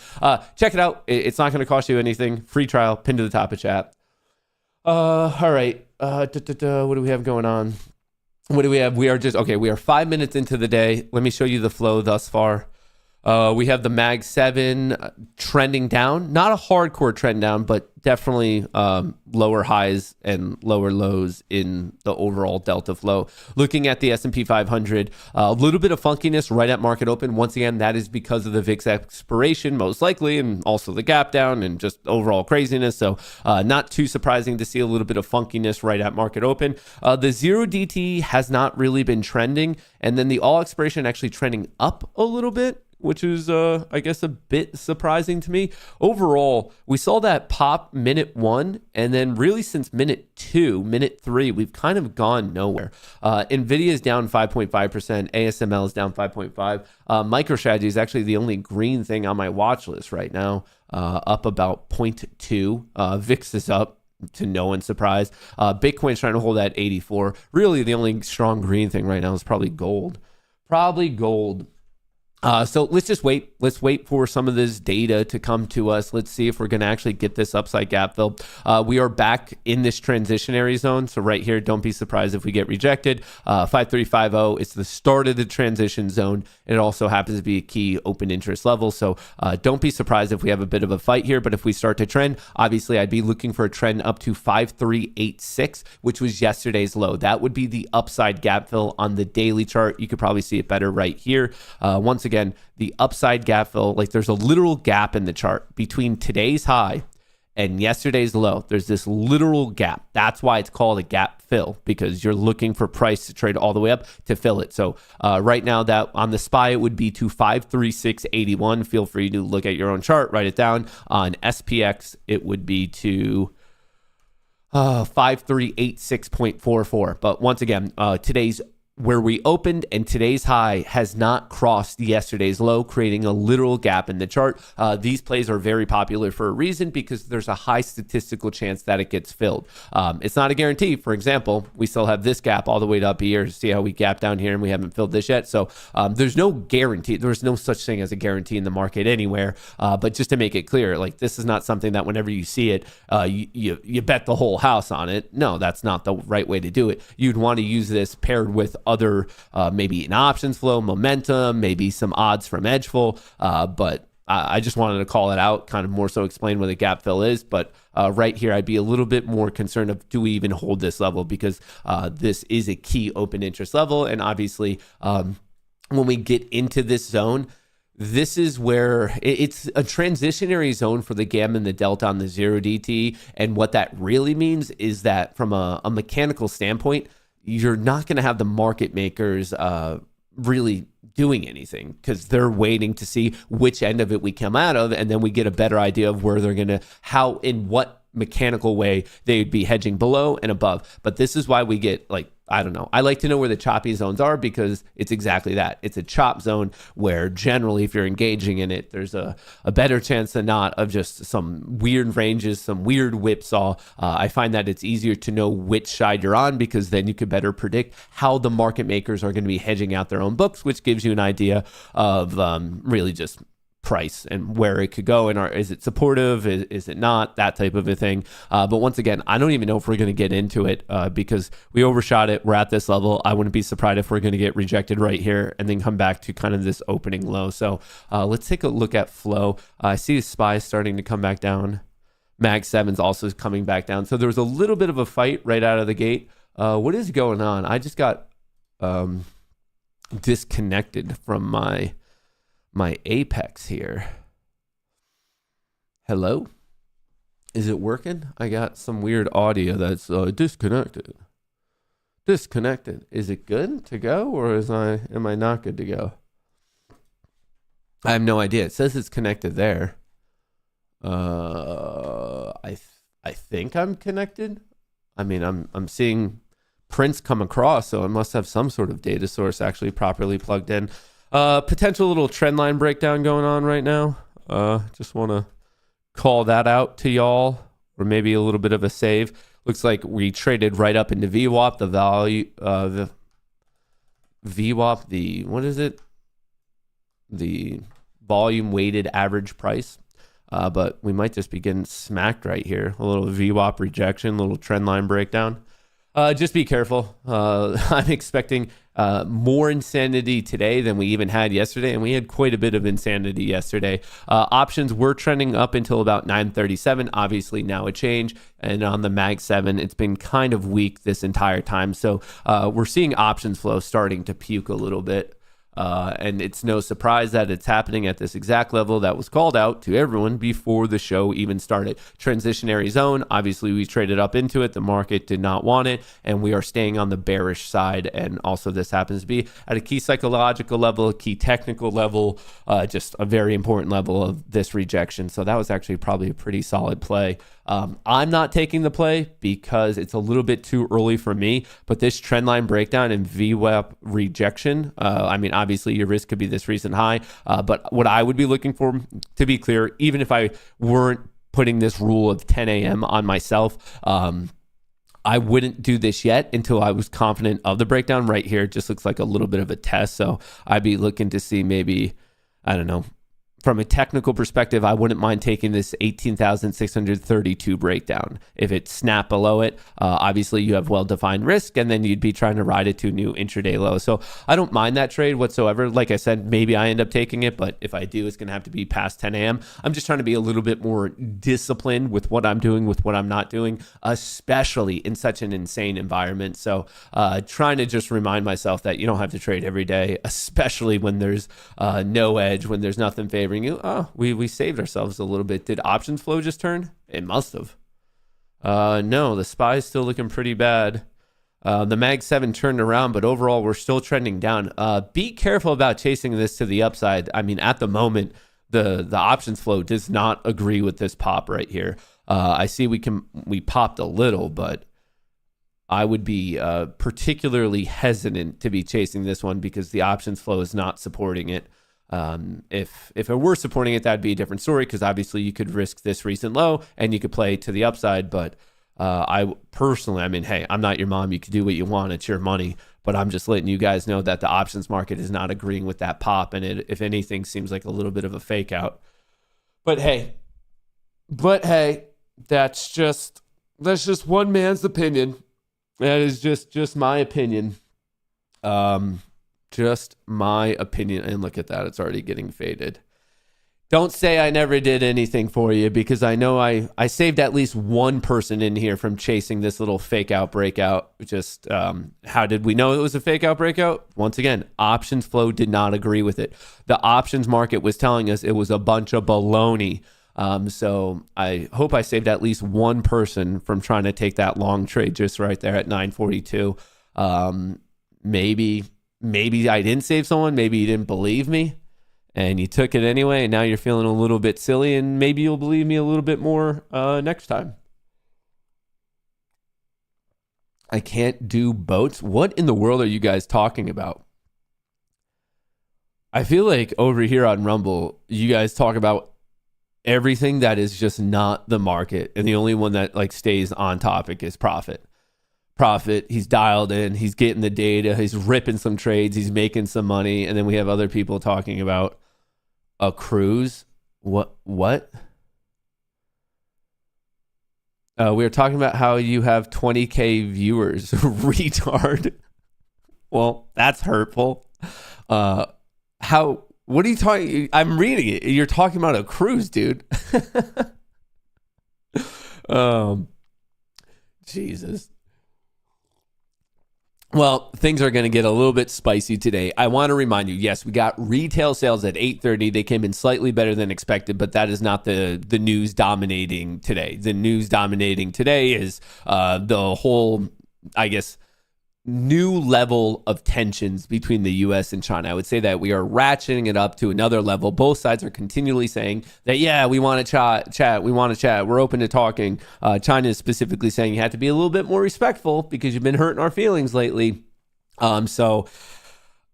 check it out. It's not going to cost you anything. Free trial, pinned to the top of chat. All right. What do we have going on? What do we have? We are 5 minutes into the day. Let me show you the flow thus far. We have the Mag 7 trending down, not a hardcore trend down, but definitely lower highs and lower lows in the overall delta flow. Looking at the S&P 500, a little bit of funkiness right at market open. Once again, that is because of the VIX expiration, most likely, and also the gap down and just overall craziness. So not too surprising to see a little bit of funkiness right at market open. The 0DT has not really been trending, and then the all expiration actually trending up a little bit, which is, I guess, a bit surprising to me. Overall, we saw that pop minute 1, and then really since minute 2, minute 3, we've kind of gone nowhere. NVIDIA is down 5.5%, ASML is down 5.5%. MicroStrategy is actually the only green thing on my watch list right now, up about 0.2. VIX is up, to no one's surprise. Bitcoin's trying to hold at 84. Really, the only strong green thing right now is probably gold. So let's just wait. Let's wait for some of this data to come to us. Let's see if we're going to actually get this upside gap filled. We are back in this transitionary zone. So right here, don't be surprised if we get rejected. 5350, it's the start of the transition zone. It also happens to be a key open interest level. So don't be surprised if we have a bit of a fight here. But if we start to trend, obviously I'd be looking for a trend up to 5386, which was yesterday's low. That would be the upside gap fill on the daily chart. You could probably see it better right here. Once again, the upside gap fill, like there's a literal gap in the chart between today's high and yesterday's low. There's this literal gap. That's why it's called a gap fill, because you're looking for price to trade all the way up to fill it. So right now, that on the SPY, it would be to 53681. Feel free to look at your own chart, write it down. On SPX, it would be to 5386.44. But once again, today's where we opened and today's high has not crossed yesterday's low, creating a literal gap in the chart. These plays are very popular for a reason, because there's a high statistical chance that it gets filled. It's not a guarantee. For example, we still have this gap all the way to up here. See how we gap down here and we haven't filled this yet. So there's no guarantee. There's no such thing as a guarantee in the market anywhere. But just to make it clear, like this is not something that whenever you see it, you bet the whole house on it. No, that's not the right way to do it. You'd want to use this paired with other maybe an options flow, momentum, maybe some odds from Edgeful, but I just wanted to call it out, kind of more so explain what a gap fill is. But right here, I'd be a little bit more concerned of, do we even hold this level, because this is a key open interest level. And obviously, when we get into this zone, this is where it's a transitionary zone for the gamma and the delta on the 0DT. And what that really means is that from a mechanical standpoint, you're not going to have the market makers really doing anything, because they're waiting to see which end of it we come out of, and then we get a better idea of where they're going to, how, in what mechanical way they'd be hedging below and above. But this is why we get, like, I don't know. I like to know where the choppy zones are, because it's exactly that. It's a chop zone where generally, if you're engaging in it, there's a better chance than not of just some weird ranges, some weird whipsaw. I find that it's easier to know which side you're on, because then you could better predict how the market makers are going to be hedging out their own books, which gives you an idea of really just price and where it could go, and is it supportive, is it not, that type of a thing. But once again, I don't even know if we're going to get into it because we overshot it. We're at this level. I wouldn't be surprised if we're going to get rejected right here and then come back to kind of this opening low. So let's take a look at flow. I see the SPY starting to come back down. Mag 7's also coming back down. So there was a little bit of a fight right out of the gate. What is going on? I just got disconnected from my Apex here. Hello? Is it working? I got some weird audio that's disconnected. Disconnected. Is it good to go, or am I not good to go? I have no idea. It says it's connected there. I think I'm connected. I mean, I'm seeing prints come across, so it must have some sort of data source actually properly plugged in. Potential little trend line breakdown going on right now. Just want to call that out to y'all, or maybe a little bit of a save. Looks like we traded right up into VWAP, the value, the VWAP, what is it? The volume weighted average price. But we might just be getting smacked right here. A little VWAP rejection, a little trend line breakdown. Just be careful. I'm expecting more insanity today than we even had yesterday, and we had quite a bit of insanity yesterday. Options were trending up until about 9:37. Obviously, now a change. And on the Mag 7, it's been kind of weak this entire time. So we're seeing options flow starting to puke a little bit. And it's no surprise that it's happening at this exact level that was called out to everyone before the show even started. Transitionary zone, obviously we traded up into it. The market did not want it, and we are staying on the bearish side. And also this happens to be at a key psychological level, a key technical level, just a very important level of this rejection. So that was actually probably a pretty solid play. I'm not taking the play because it's a little bit too early for me, but this trend line breakdown and VWAP rejection, I mean, obviously your risk could be this recent high, but what I would be looking for, to be clear, even if I weren't putting this rule of 10 a.m. on myself, I wouldn't do this yet until I was confident of the breakdown. Right here, it just looks like a little bit of a test, so I'd be looking to see maybe, I don't know, from a technical perspective, I wouldn't mind taking this 18,632 breakdown. If it snapped below it, obviously you have well-defined risk, and then you'd be trying to ride it to a new intraday low. So I don't mind that trade whatsoever. Like I said, maybe I end up taking it, but if I do, it's going to have to be past 10 a.m. I'm just trying to be a little bit more disciplined with what I'm doing, with what I'm not doing, especially in such an insane environment. So trying to just remind myself that you don't have to trade every day, especially when there's no edge, when there's nothing favoring you. Oh, we saved ourselves a little bit. Did options flow just turn? It must have. No, the SPY is still looking pretty bad. The Mag 7 turned around, but overall we're still trending down. Be careful about chasing this to the upside. I mean, at the moment, the options flow does not agree with this pop right here. I see we popped a little, but I would be particularly hesitant to be chasing this one because the options flow is not supporting it. If it were supporting it, that'd be a different story, because obviously you could risk this recent low and you could play to the upside. But I personally, I mean, hey, I'm not your mom. You can do what you want. It's your money. But I'm just letting you guys know that the options market is not agreeing with that pop. And it, if anything, seems like a little bit of a fake out. But hey, that's just one man's opinion. That is just my opinion. Just my opinion. And look at that. It's already getting faded. Don't say I never did anything for you, because I know I saved at least one person in here from chasing this little fake out breakout. Just how did we know it was a fake out breakout? Once again, options flow did not agree with it. The options market was telling us it was a bunch of baloney. So I hope I saved at least one person from trying to take that long trade just right there at 942. Maybe I didn't save someone. Maybe you didn't believe me and you took it anyway. And now you're feeling a little bit silly, and maybe you'll believe me a little bit more next time. I can't do boats. What in the world are you guys talking about? I feel like over here on Rumble, you guys talk about everything that is just not the market. And the only one that like stays on topic is Profit. He's dialed in, he's getting the data, he's ripping some trades, he's making some money. And then we have other people talking about a cruise. What? We were talking about how you have 20K viewers. Retard. Well, that's hurtful. What are you talking? I'm reading it. You're talking about a cruise, dude. Jesus. Well, things are going to get a little bit spicy today. I want to remind you, yes, we got retail sales at 8:30. They came in slightly better than expected, but that is not the news dominating today. The news dominating today is the whole, I guess, new level of tensions between the U.S. and China. I would say that we are ratcheting it up to another level. Both sides are continually saying that, yeah, we want to chat. We want to chat. We're open to talking. China is specifically saying you have to be a little bit more respectful because you've been hurting our feelings lately. So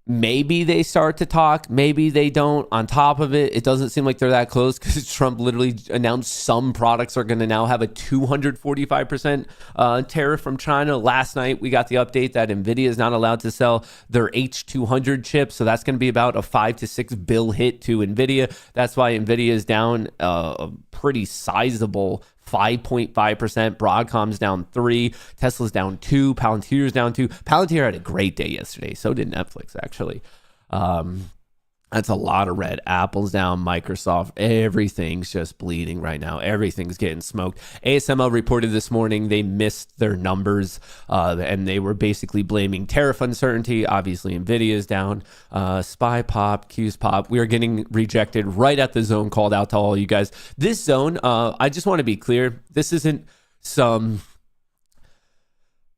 maybe they start to talk. Maybe they don't. On top of it, it doesn't seem like they're that close because Trump literally announced some products are going to now have a 245% tariff from China. Last night, we got the update that NVIDIA is not allowed to sell their H200 chips. So that's going to be about a $5 to $6 billion hit to NVIDIA. That's why NVIDIA is down a pretty sizable 5.5%. Broadcom's down 3%. Tesla's down 2%. Palantir's down 2%. Palantir had a great day yesterday. So did Netflix, actually. That's a lot of red. Apple's down. Microsoft. Everything's just bleeding right now. Everything's getting smoked. ASML reported this morning they missed their numbers, and they were basically blaming tariff uncertainty. Obviously, NVIDIA's down. SPY pop, Q's pop. We are getting rejected right at the zone called out to all you guys. This zone, I just want to be clear. This isn't some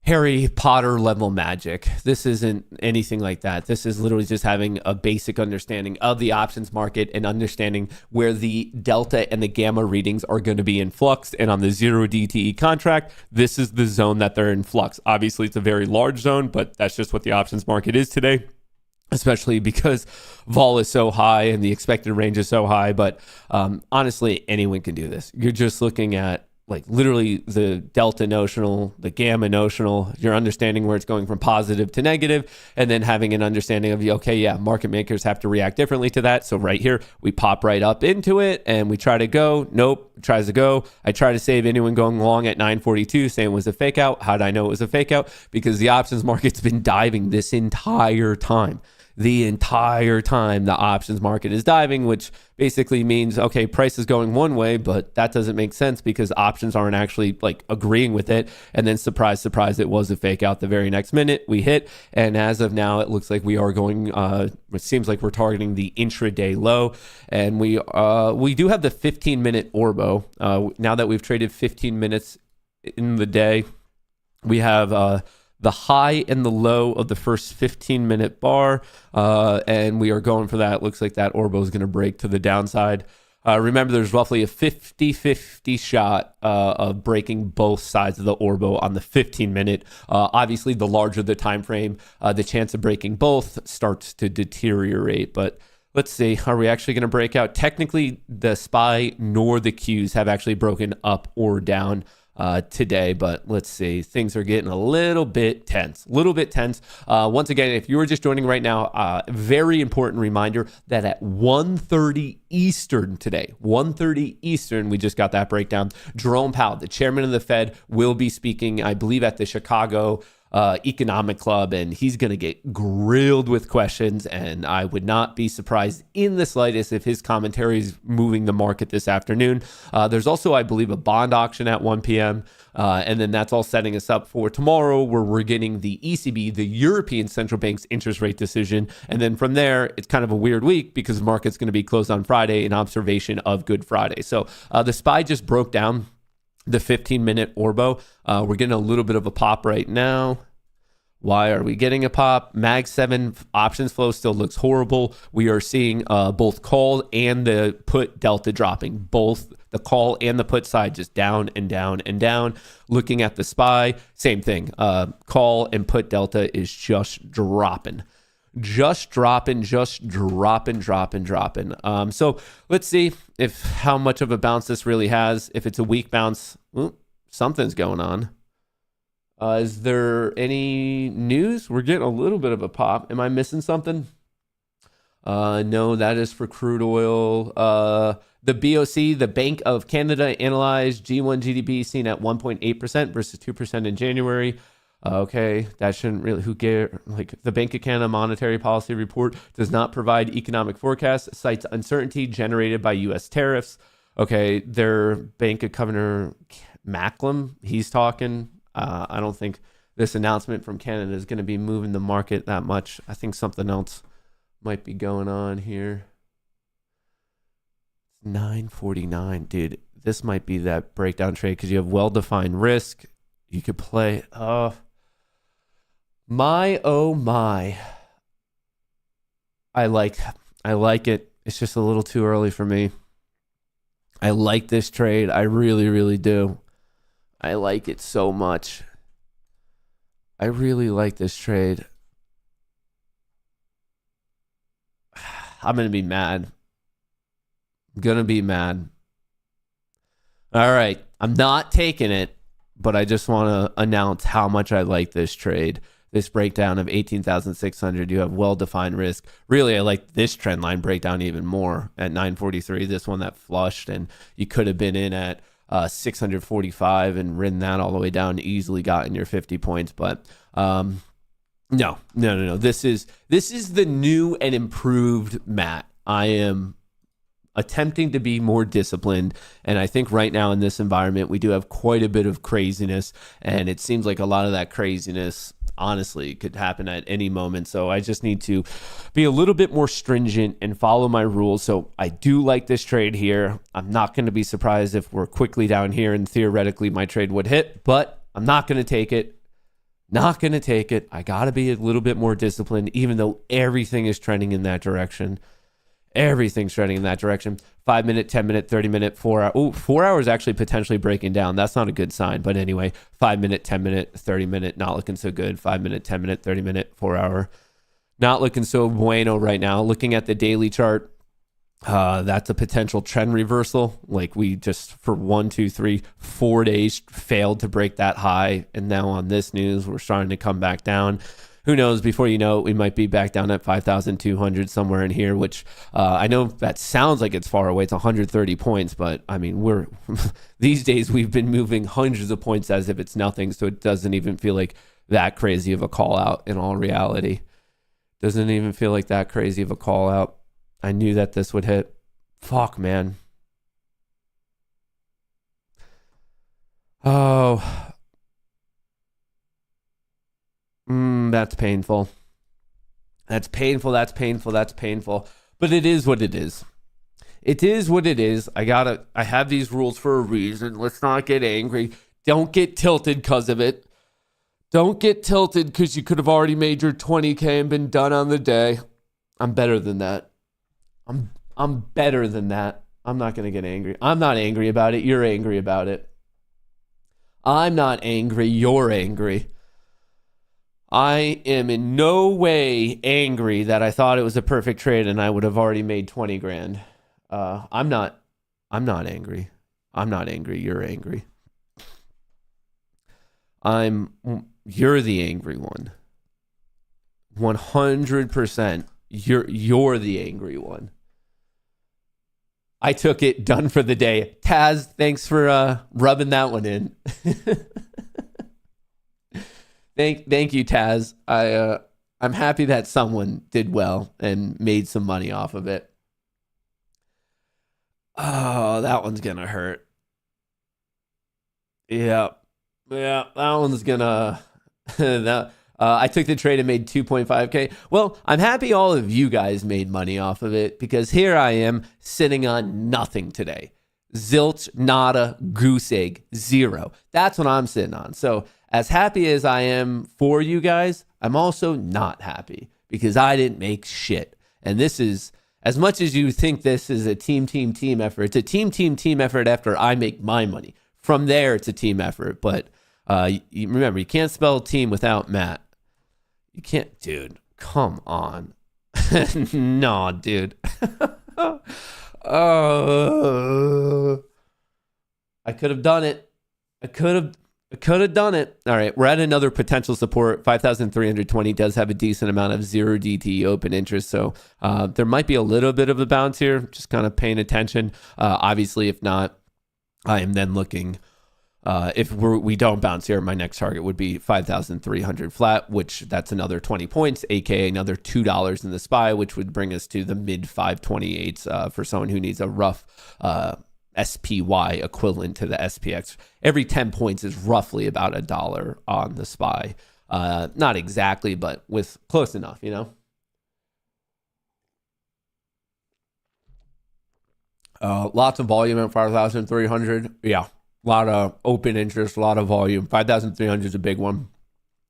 Harry Potter level magic. This isn't anything like that. This is literally just having a basic understanding of the options market and understanding where the delta and the gamma readings are going to be in flux. And on the 0 DTE contract, this is the zone that they're in flux. Obviously, it's a very large zone, but that's just what the options market is today, especially because vol is so high and the expected range is so high. But honestly, anyone can do this. You're just looking at like literally the delta notional, the gamma notional, you're understanding where it's going from positive to negative, and then having an understanding of, okay, yeah, market makers have to react differently to that. So right here, we pop right up into it and we try to go. Nope, tries to go. I try to save anyone going long at 942 saying it was a fake out. How did I know it was a fake out? Because the options market's been diving this entire time. The entire time the options market is diving, which basically means, okay, price is going one way, but that doesn't make sense because options aren't actually like agreeing with it. And then surprise, surprise, it was a fake out the very next minute we hit. And as of now, it looks like we are going, it seems like we're targeting the intraday low. And we do have the 15-minute Orbo. Now that we've traded 15 minutes in the day, we have the high and the low of the first 15-minute bar, and we are going for that. It looks like that Orbo is going to break to the downside. Remember, there's roughly a 50-50 shot of breaking both sides of the Orbo on the 15-minute. Obviously, the larger the time frame, the chance of breaking both starts to deteriorate. But let's see, are we actually going to break out? Technically, the SPY nor the Qs have actually broken up or down today, but let's see, things are getting a little bit tense. Once again, if you were just joining right now, very important reminder that at 1:30 Eastern today, 1:30 Eastern, we just got that breakdown. Jerome Powell, the chairman of the Fed, will be speaking, I believe, at the Chicago Economic Club, and he's going to get grilled with questions, and I would not be surprised in the slightest if his commentary is moving the market this afternoon. There's also, I believe, a bond auction at 1 p.m., and then that's all setting us up for tomorrow, where we're getting the ECB, the European Central Bank's interest rate decision, and then from there, it's kind of a weird week because the market's going to be closed on Friday in observation of Good Friday. So the SPY just broke down the 15-minute Orbo. We're getting a little bit of a pop right now. Why are we getting a pop? Mag 7 options flow still looks horrible. We are seeing both call and the put delta dropping. Both the call and the put side just down and down and down. Looking at the SPY, same thing. Call and put delta is just dropping. Just dropping. So let's see if how much of a bounce this really has. If it's a weak bounce, something's going on. Is there any news? We're getting a little bit of a pop. Am I missing something? No, that is for crude oil. The BOC, the Bank of Canada, analyzed G1 GDP seen at 1.8% versus 2% in January. Okay, that shouldn't really, the Bank of Canada Monetary Policy Report does not provide economic forecasts, cites uncertainty generated by U.S. tariffs. Okay, their Bank of Governor Macklem, he's talking. I don't think this announcement from Canada is going to be moving the market that much. I think something else might be going on here. 949, dude. This might be that breakdown trade because you have well-defined risk. You could play. Oh my. I like it. It's just a little too early for me. I like this trade. I really, really do. I like it so much. I really like this trade. I'm going to be mad. I'm going to be mad. All right. I'm not taking it, but I just want to announce how much I like this trade. This breakdown of 18,600, you have well-defined risk. Really, I like this trend line breakdown even more at 943, this one that flushed, and you could have been in at 645 and ridden that all the way down, easily gotten your 50 points. But no. This is the new and improved Matt. I am attempting to be more disciplined, and I think right now in this environment we do have quite a bit of craziness, and it seems like a lot of that craziness honestly could happen at any moment. So I just need to be a little bit more stringent and follow my rules. So I do like this trade here. I'm not going to be surprised if we're quickly down here and theoretically my trade would hit, but I'm not going to take it. Not going to take it. I got to be a little bit more disciplined, even though everything is trending in that direction. Everything's trending in that direction. 5 minute, 10 minute, 30 minute, 4 hour. Oh, 4 hours actually potentially breaking down. That's not a good sign. But anyway, 5 minute, 10 minute, 30 minute, not looking so good. 5 minute, 10 minute, 30 minute, 4 hour. Not looking so bueno right now. Looking at the daily chart, that's a potential trend reversal. Like we just for 1, 2, 3, 4 days failed to break that high. And now on this news, we're starting to come back down. Who knows, before you know it, we might be back down at 5,200 somewhere in here, which I know that sounds like it's far away. It's 130 points, but I mean, we're these days we've been moving hundreds of points as if it's nothing. So it doesn't even feel like that crazy of a call out in all reality. Doesn't even feel like that crazy of a call out. I knew that this would hit. Fuck, man. Oh, that's painful. That's painful. But it is what it is. It is what it is. I have these rules for a reason. Let's not get angry. Don't get tilted because of it. Don't get tilted because you could have already made your 20K and been done on the day. I'm better than that. I'm better than that. I'm not going to get angry. I'm not angry about it. You're angry about it. I'm not angry. You're angry. I am in no way angry that I thought it was a perfect trade and I would have already made 20 grand. I'm not angry. I'm not angry. You're angry. You're the angry one. 100%. You're the angry one. I took it, done for the day. Taz, thanks for rubbing that one in. Thank you, Taz. I'm happy that someone did well and made some money off of it. Oh, that one's gonna hurt. Yeah, that one's gonna. I took the trade and made 2.5K. Well, I'm happy all of you guys made money off of it because here I am sitting on nothing today. Zilch, nada, goose egg, zero. That's what I'm sitting on. So as happy as I am for you guys, I'm also not happy because I didn't make shit. And this is, as much as you think this is a team effort, it's a team effort after I make my money. From there, it's a team effort. But remember, you can't spell team without Matt. You can't, dude. Come on. No, dude. I could have done it. I could have done it. All right, we're at another potential support. 5,320 does have a decent amount of 0 DT open interest, so there might be a little bit of a bounce here. Just kind of paying attention. Obviously, if not, I am then looking. If we don't bounce here, my next target would be 5,300 flat, which that's another 20 points, aka another $2 in the SPY, which would bring us to the mid 528s for someone who needs a rough SPY equivalent to the SPX. Every 10 points is roughly about $1 on the SPY. Not exactly, but with close enough, you know? Lots of volume at 5,300. Yeah, a lot of open interest, a lot of volume. 5,300 is a big one.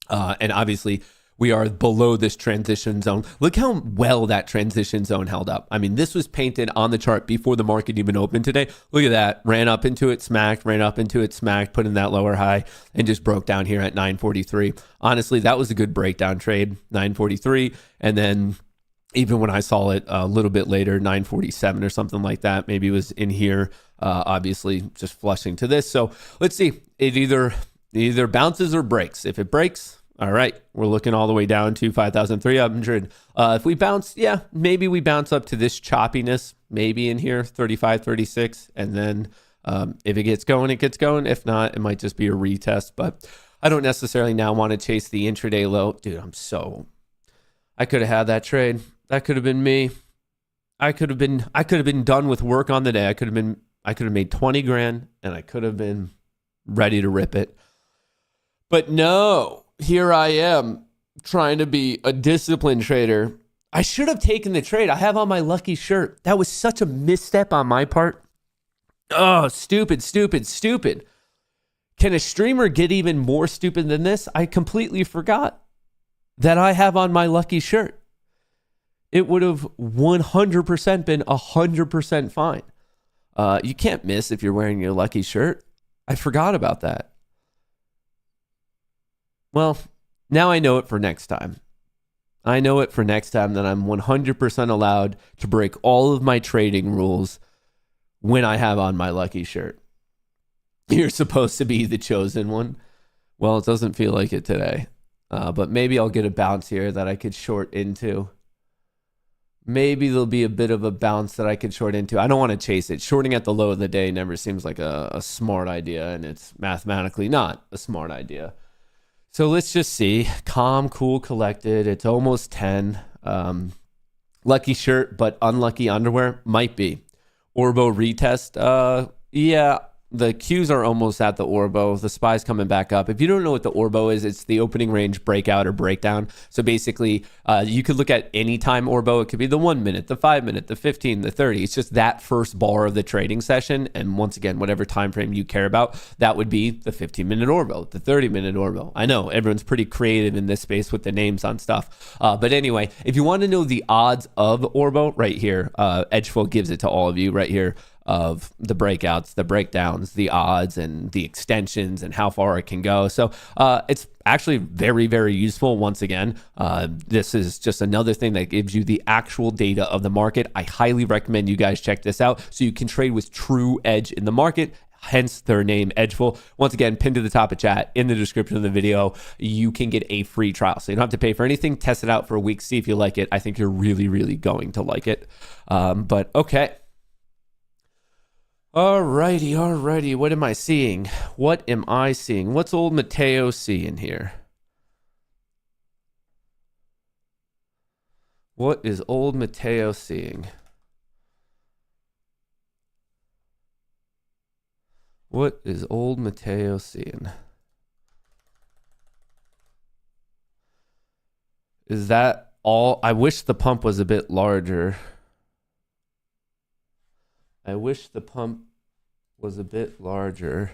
And obviously, we are below this transition zone. Look how well that transition zone held up. I mean, this was painted on the chart before the market even opened today. Look at that. Ran up into it, smacked, ran up into it, smacked, put in that lower high, and just broke down here at 943. Honestly, that was a good breakdown trade, 943. And then even when I saw it a little bit later, 947 or something like that, maybe it was in here, obviously just flushing to this. So let's see. It either bounces or breaks. If it breaks, all right, we're looking all the way down to 5,300. If we bounce, yeah, maybe we bounce up to this choppiness, maybe in here, 35, 36. And then if it gets going, it gets going. If not, it might just be a retest. But I don't necessarily now want to chase the intraday low. Dude, I could have had that trade. That could have been me. I could have been done with work on the day. I could have made 20 grand and I could have been ready to rip it. But no. Here I am trying to be a disciplined trader. I should have taken the trade. I have on my lucky shirt. That was such a misstep on my part. Oh, stupid. Can a streamer get even more stupid than this? I completely forgot that I have on my lucky shirt. It would have 100% been 100% fine. You can't miss if you're wearing your lucky shirt. I forgot about that. Well, now I know it for next time. I know it for next time that I'm 100% allowed to break all of my trading rules when I have on my lucky shirt. You're supposed to be the chosen one. Well, it doesn't feel like it today. But maybe I'll get a bounce here that I could short into. Maybe there'll be a bit of a bounce that I could short into. I don't want to chase it. Shorting at the low of the day never seems like a smart idea, and it's mathematically not a smart idea. So let's just see. Calm, cool, collected. It's almost 10. Lucky shirt, but unlucky underwear? Might be. Orbo retest? Yeah. The Qs are almost at the Orbo. The SPY's coming back up. If you don't know what the Orbo is, it's the opening range breakout or breakdown. So basically, you could look at any time Orbo. It could be the 1 minute, the 5 minute, the 15, the 30. It's just that first bar of the trading session. And once again, whatever time frame you care about, that would be the 15-minute Orbo, the 30-minute Orbo. I know everyone's pretty creative in this space with the names on stuff. But anyway, if you want to know the odds of Orbo, right here, Edgeful gives it to all of you right here. Of the breakouts, the breakdowns, the odds, and the extensions, and how far it can go. So it's actually very, very useful. Once again, this is just another thing that gives you the actual data of the market. I highly recommend you guys check this out so you can trade with true edge in the market. Hence their name, Edgeful. Once again, pinned to the top of chat in the description of the video, you can get a free trial. So you don't have to pay for anything. Test it out for a week. See if you like it. I think you're really, really going to like it. But okay. Alrighty. What am I seeing? What's old Mateo seeing here? What is old Mateo seeing? What is old Mateo seeing? Is that all? I wish the pump was a bit larger. I wish the pump was a bit larger.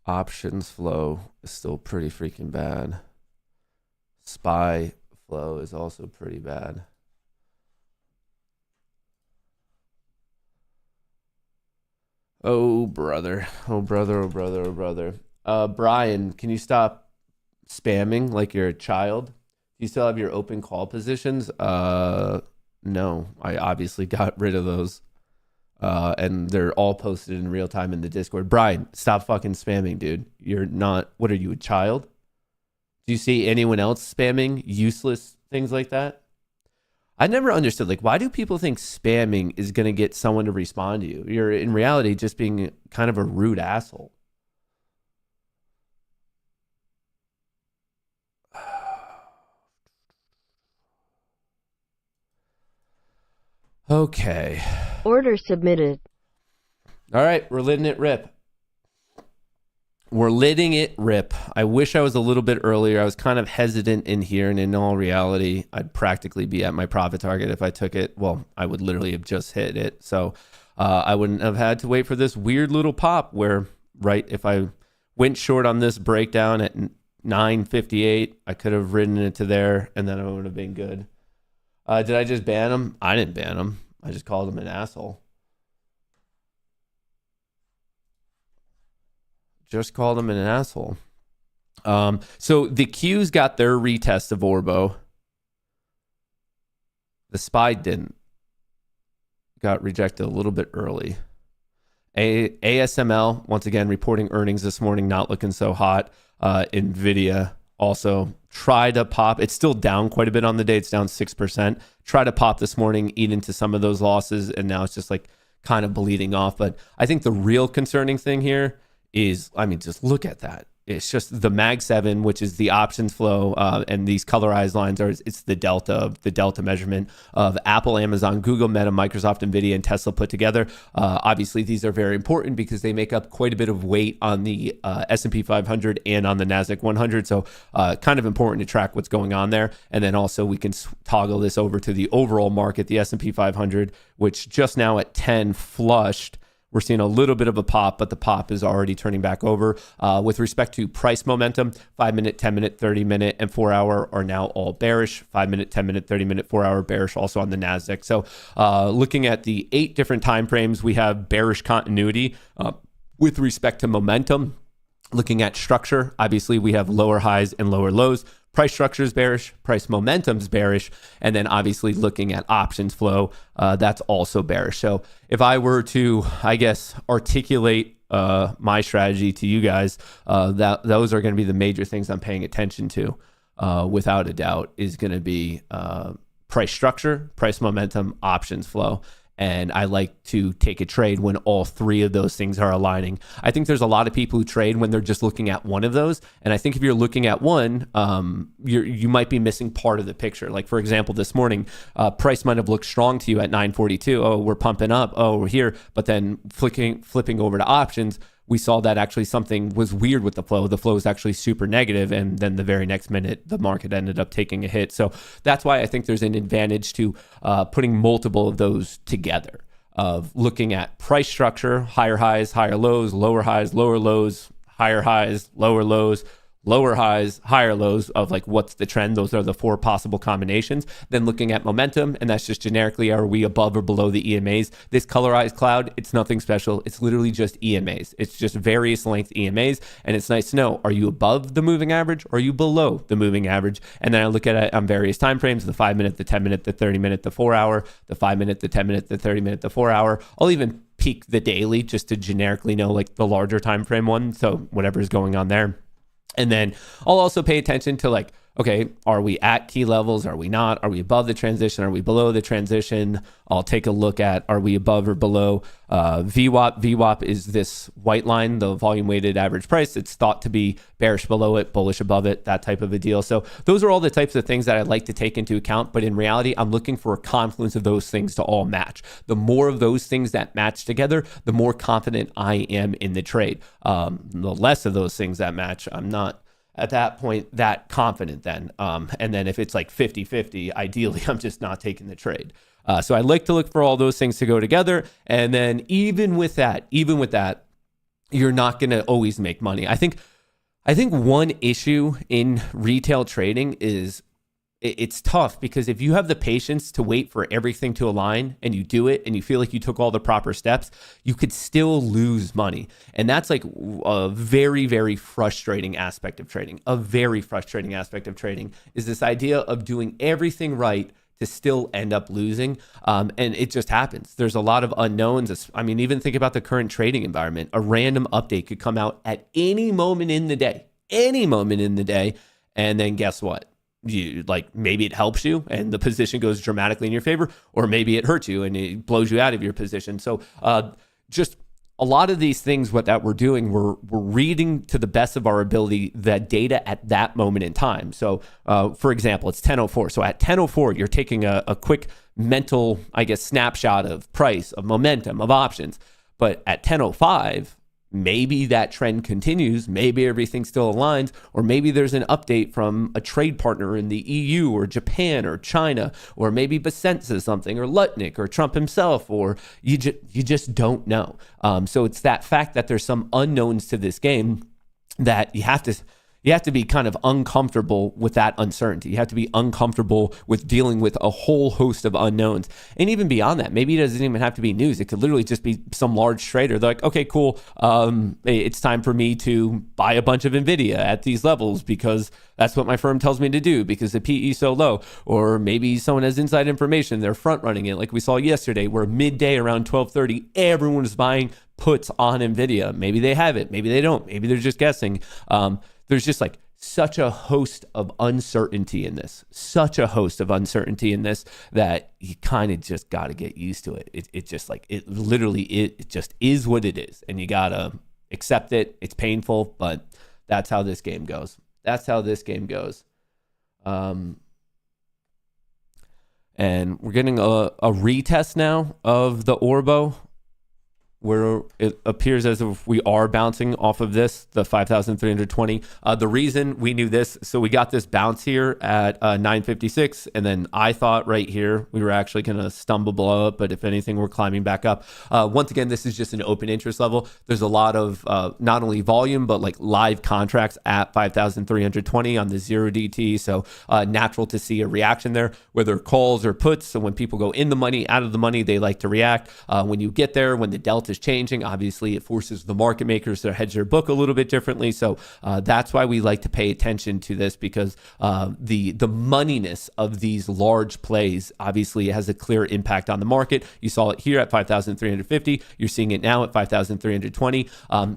Options flow is still pretty freaking bad. SPY flow is also pretty bad. Oh, brother. Brian, can you stop spamming like you're a child? Do you still have your open call positions? No, I obviously got rid of those. And they're all posted in real time in the Discord. Brian, stop fucking spamming, dude. You're not, what are you, a child? Do you see anyone else spamming useless things like that? I never understood, like, why do people think spamming is going to get someone to respond to you? You're in reality just being kind of a rude asshole. Okay. Order submitted. All right, we're letting it rip. we're letting it rip. I wish I was a little bit earlier. I was kind of hesitant in here, and in all reality, I'd practically be at my profit target if I took it. Well, I would literally have just hit it. So I wouldn't have had to wait for this weird little pop where, right, if I went short on this breakdown at 9.58, I could have ridden it to there, and then it would have been good. Did I just ban him? I didn't ban him. I just called him an asshole. Just called him an asshole. So the Qs got their retest of Orbo. The SPY didn't. Got rejected a little bit early. ASML, once again, reporting earnings this morning, not looking so hot. NVIDIA also tried to pop. It's still down quite a bit on the day. It's down 6%. Try to pop this morning, eat into some of those losses, and now it's just like kind of bleeding off. But I think the real concerning thing here is, I mean, just look at that. It's just the Mag 7, which is the options flow, and these colorized lines it's the delta measurement of Apple, Amazon, Google, Meta, Microsoft, NVIDIA, and Tesla put together. Obviously, these are very important because they make up quite a bit of weight on the S&P 500 and on the NASDAQ 100. So kind of important to track what's going on there. And then also we can toggle this over to the overall market, the S&P 500, which just now at 10 flushed. We're seeing a little bit of a pop, but the pop is already turning back over. With respect to price momentum, 5-minute, 10-minute, 30-minute, and 4-hour are now all bearish. 5-minute, 10-minute, 30-minute, 4-hour bearish also on the NASDAQ. So looking at the 8 different time frames, we have bearish continuity with respect to momentum. Looking at structure, obviously we have lower highs and lower lows. Price structure is bearish, price momentum is bearish, and then obviously looking at options flow, that's also bearish. So if I were to, I guess, articulate my strategy to you guys, those are going to be the major things I'm paying attention to, without a doubt, is going to be price structure, price momentum, options flow. And I like to take a trade when all 3 of those things are aligning. I think there's a lot of people who trade when they're just looking at one of those. And I think if you're looking at one, you might be missing part of the picture. Like, for example, this morning, price might have looked strong to you at 942. Oh, we're pumping up. Oh, we're here. But then flipping over to options, we saw that actually something was weird with the flow. The flow is actually super negative, and then the very next minute, the market ended up taking a hit. So that's why I think there's an advantage to putting multiple of those together, of looking at price structure, higher highs, higher lows, lower highs, lower lows, higher highs, lower lows, lower highs, higher lows of like what's the trend. Those are the 4 possible combinations. Then looking at momentum, and that's just generically, are we above or below the EMAs? This colorized cloud, it's nothing special. It's literally just EMAs. It's just various length EMAs, and it's nice to know, are you above the moving average or are you below the moving average? And then I look at it on various time frames, the 5-minute, the 10-minute, the 30-minute, the 4-hour, the 5-minute, the 10-minute, the 30-minute, the 4-hour. I'll even peek the daily just to generically know like the larger time frame one, so whatever's going on there. And then I'll also pay attention to like, okay, are we at key levels? Are we not? Are we above the transition? Are we below the transition? I'll take a look at, are we above or below VWAP? VWAP is this white line, the volume weighted average price. It's thought to be bearish below it, bullish above it, that type of a deal. So those are all the types of things that I like to take into account. But in reality, I'm looking for a confluence of those things to all match. The more of those things that match together, the more confident I am in the trade. The less of those things that match, I'm not at that point that confident then. And then if it's like 50-50, ideally, I'm just not taking the trade. So I like to look for all those things to go together. And then even with that, you're not going to always make money. I think one issue in retail trading is it's tough, because if you have the patience to wait for everything to align and you do it and you feel like you took all the proper steps, you could still lose money. And that's like a very, very frustrating aspect of trading. A very frustrating aspect of trading is this idea of doing everything right to still end up losing. And it just happens. There's a lot of unknowns. I mean, even think about the current trading environment. A random update could come out at any moment in the day, and then guess what? Maybe it helps you and the position goes dramatically in your favor, or maybe it hurts you and it blows you out of your position. So just a lot of these things, that we're doing, we're reading to the best of our ability the data at that moment in time. So for example, it's 10:04. So at 10:04, you're taking a quick mental, I guess, snapshot of price, of momentum, of options. But at 10:05, maybe that trend continues, maybe everything still aligns, or maybe there's an update from a trade partner in the EU or Japan or China, or maybe Besant says something, or Lutnick or Trump himself, or you just don't know. So it's that fact that there's some unknowns to this game that you have to be kind of uncomfortable with that uncertainty. You have to be uncomfortable with dealing with a whole host of unknowns. And even beyond that, maybe it doesn't even have to be news. It could literally just be some large trader. They're like, okay, cool. It's time for me to buy a bunch of NVIDIA at these levels because that's what my firm tells me to do because the PE is so low. Or maybe someone has inside information. They're front running it like we saw yesterday where midday around 12:30, everyone is buying puts on NVIDIA. Maybe they have it. Maybe they don't. Maybe they're just guessing. There's just like such a host of uncertainty in this, that you kind of just got to get used to it. It just like, it just is what it is. And you got to accept it. It's painful, but that's how this game goes. And we're getting a retest now of the Orbo, where it appears as if we are bouncing off of this, the 5,320. The reason we knew this, so we got this bounce here at 956, and then I thought right here we were actually going to stumble below it, but if anything, we're climbing back up. Once again, this is just an open interest level. There's a lot of not only volume, but like live contracts at 5,320 on the 0DT, so natural to see a reaction there, whether calls or puts. So when people go in the money, out of the money, they like to react. When you get there, when the delta is changing, obviously it forces the market makers to hedge their book a little bit differently. So that's why we like to pay attention to this, because the moneyness of these large plays obviously has a clear impact on the market. You saw it here at 5,350. You're seeing it now at 5,320.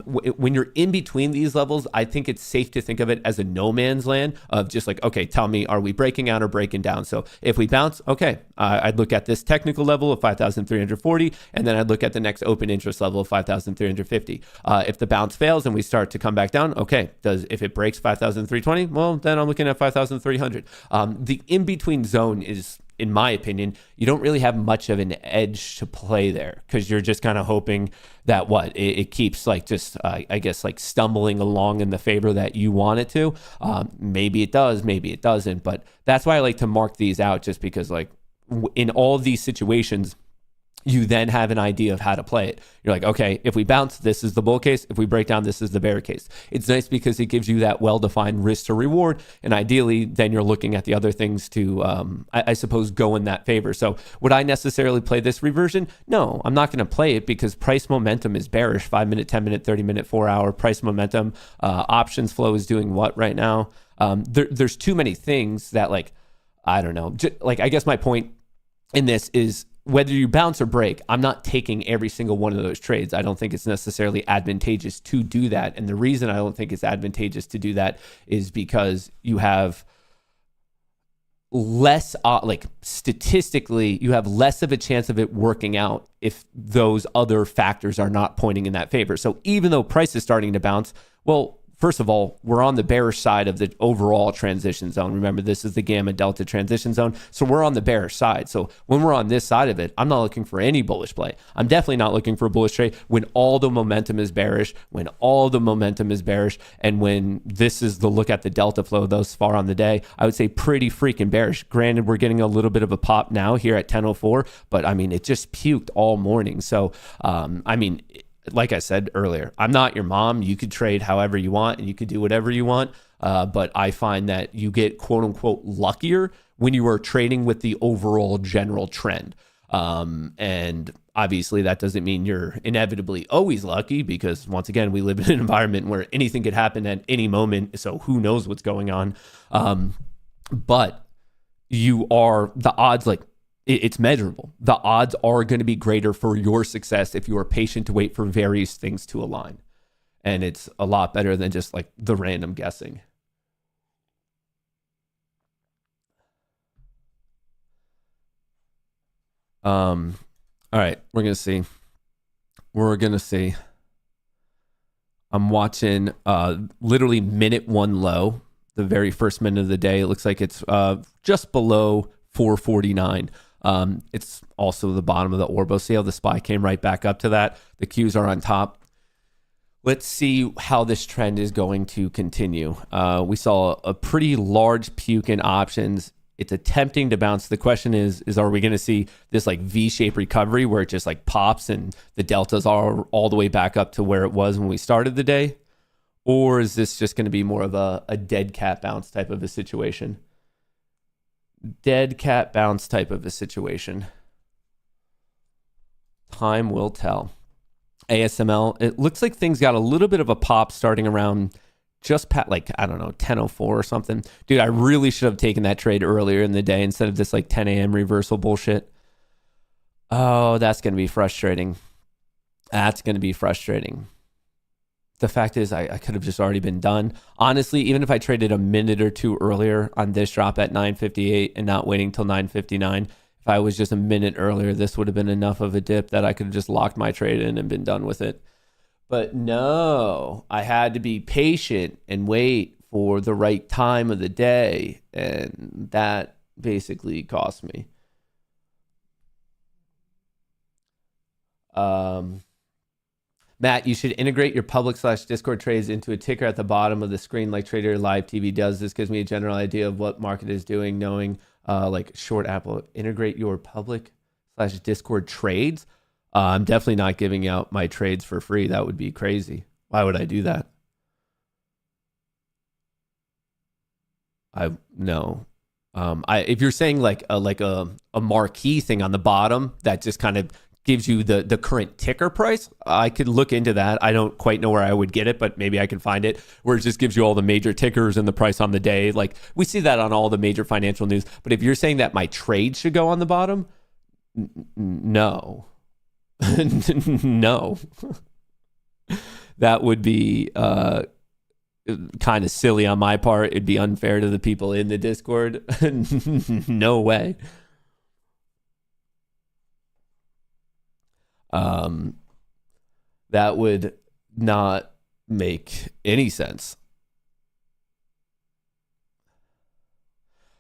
When you're in between these levels, I think it's safe to think of it as a no man's land of just like, okay, tell me, are we breaking out or breaking down? So if we bounce, okay, I'd look at this technical level of 5,340, and then I'd look at the next open interest level of 5,350. If the bounce fails and we start to come back down, okay, if it breaks 5,320, well, then I'm looking at 5,300. The in-between zone is, in my opinion, you don't really have much of an edge to play there, because you're just kind of hoping that it keeps like just, I guess, like stumbling along in the favor that you want it to. Maybe it does, maybe it doesn't, but that's why I like to mark these out, just because like in all of these situations, you then have an idea of how to play it. You're like, okay, if we bounce, this is the bull case. If we break down, this is the bear case. It's nice because it gives you that well-defined risk to reward. And ideally, then you're looking at the other things to, I suppose, go in that favor. So would I necessarily play this reversion? No, I'm not going to play it, because price momentum is bearish. 5 minute, 10 minute, 30 minute, 4 hour price momentum. Options flow is doing what right now? There's too many things that, like, I don't know. Like, I guess my point in this is, whether you bounce or break, I'm not taking every single one of those trades. I don't think it's necessarily advantageous to do that. And the reason I don't think it's advantageous to do that is because you have less, statistically, you have less of a chance of it working out if those other factors are not pointing in that favor. So even though price is starting to bounce, well, first of all, we're on the bearish side of the overall transition zone. Remember, this is the gamma delta transition zone. So we're on the bearish side. So when we're on this side of it, I'm not looking for any bullish play. I'm definitely not looking for a bullish trade when all the momentum is bearish, and when this is the look at the delta flow thus far on the day, I would say pretty freaking bearish. Granted, we're getting a little bit of a pop now here at 10:04, but I mean, it just puked all morning. So, like I said earlier, I'm not your mom. You could trade however you want and you could do whatever you want. But I find that you get quote unquote luckier when you are trading with the overall general trend. And obviously that doesn't mean you're inevitably always lucky, because once again, we live in an environment where anything could happen at any moment. So who knows what's going on? But you are, the odds, like, it's measurable. The odds are going to be greater for your success if you are patient to wait for various things to align. And it's a lot better than just like the random guessing. All right, we're going to see. I'm watching literally minute one low, the very first minute of the day. It looks like it's just below 449. It's also the bottom of the Orbo. See how the SPY came right back up to that? The Qs are on top. Let's see how this trend is going to continue. We saw a pretty large puke in options. It's attempting to bounce. The question is are we going to see this like V-shaped recovery where it just like pops and the deltas are all the way back up to where it was when we started the day? Or is this just going to be more of a dead cat bounce type of a situation? Dead cat bounce type of a situation. Time will tell. ASML, it looks like things got a little bit of a pop starting around just like, I don't know, 10:04 or something. Dude, I really should have taken that trade earlier in the day instead of this like 10 a.m. reversal bullshit. Oh, that's going to be frustrating. That's going to be frustrating. The fact is, I could have just already been done. Honestly, even if I traded a minute or two earlier on this drop at 9:58 and not waiting till 9:59, if I was just a minute earlier, this would have been enough of a dip that I could have just locked my trade in and been done with it. But no, I had to be patient and wait for the right time of the day. And that basically cost me. Matt, you should integrate your public/Discord trades into a ticker at the bottom of the screen like Trader Live TV does. This gives me a general idea of what market is doing, knowing like short Apple. Integrate your public/Discord trades. I'm definitely not giving out my trades for free. That would be crazy. Why would I do that? If you're saying like a marquee thing on the bottom that just kind of gives you the current ticker price, I could look into that. I don't quite know where I would get it, but maybe I can find it, where it just gives you all the major tickers and the price on the day. Like we see that on all the major financial news. But if you're saying that my trade should go on the bottom, no. No. That would be kind of silly on my part. It'd be unfair to the people in the Discord. No way. That would not make any sense.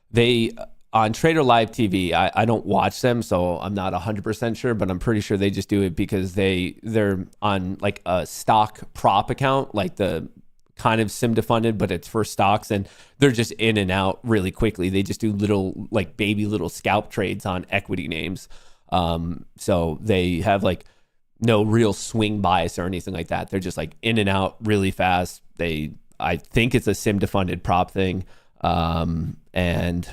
They on Trader Live TV, I don't watch them, so I'm not 100% sure, but I'm pretty sure they just do it because they're on like a stock prop account, like the kind of sim defunded, but it's for stocks, and they're just in and out really quickly. They just do little like baby little scalp trades on equity names. So they have like no real swing bias or anything like that. They're just like in and out really fast. I think it's a sim defunded prop thing. And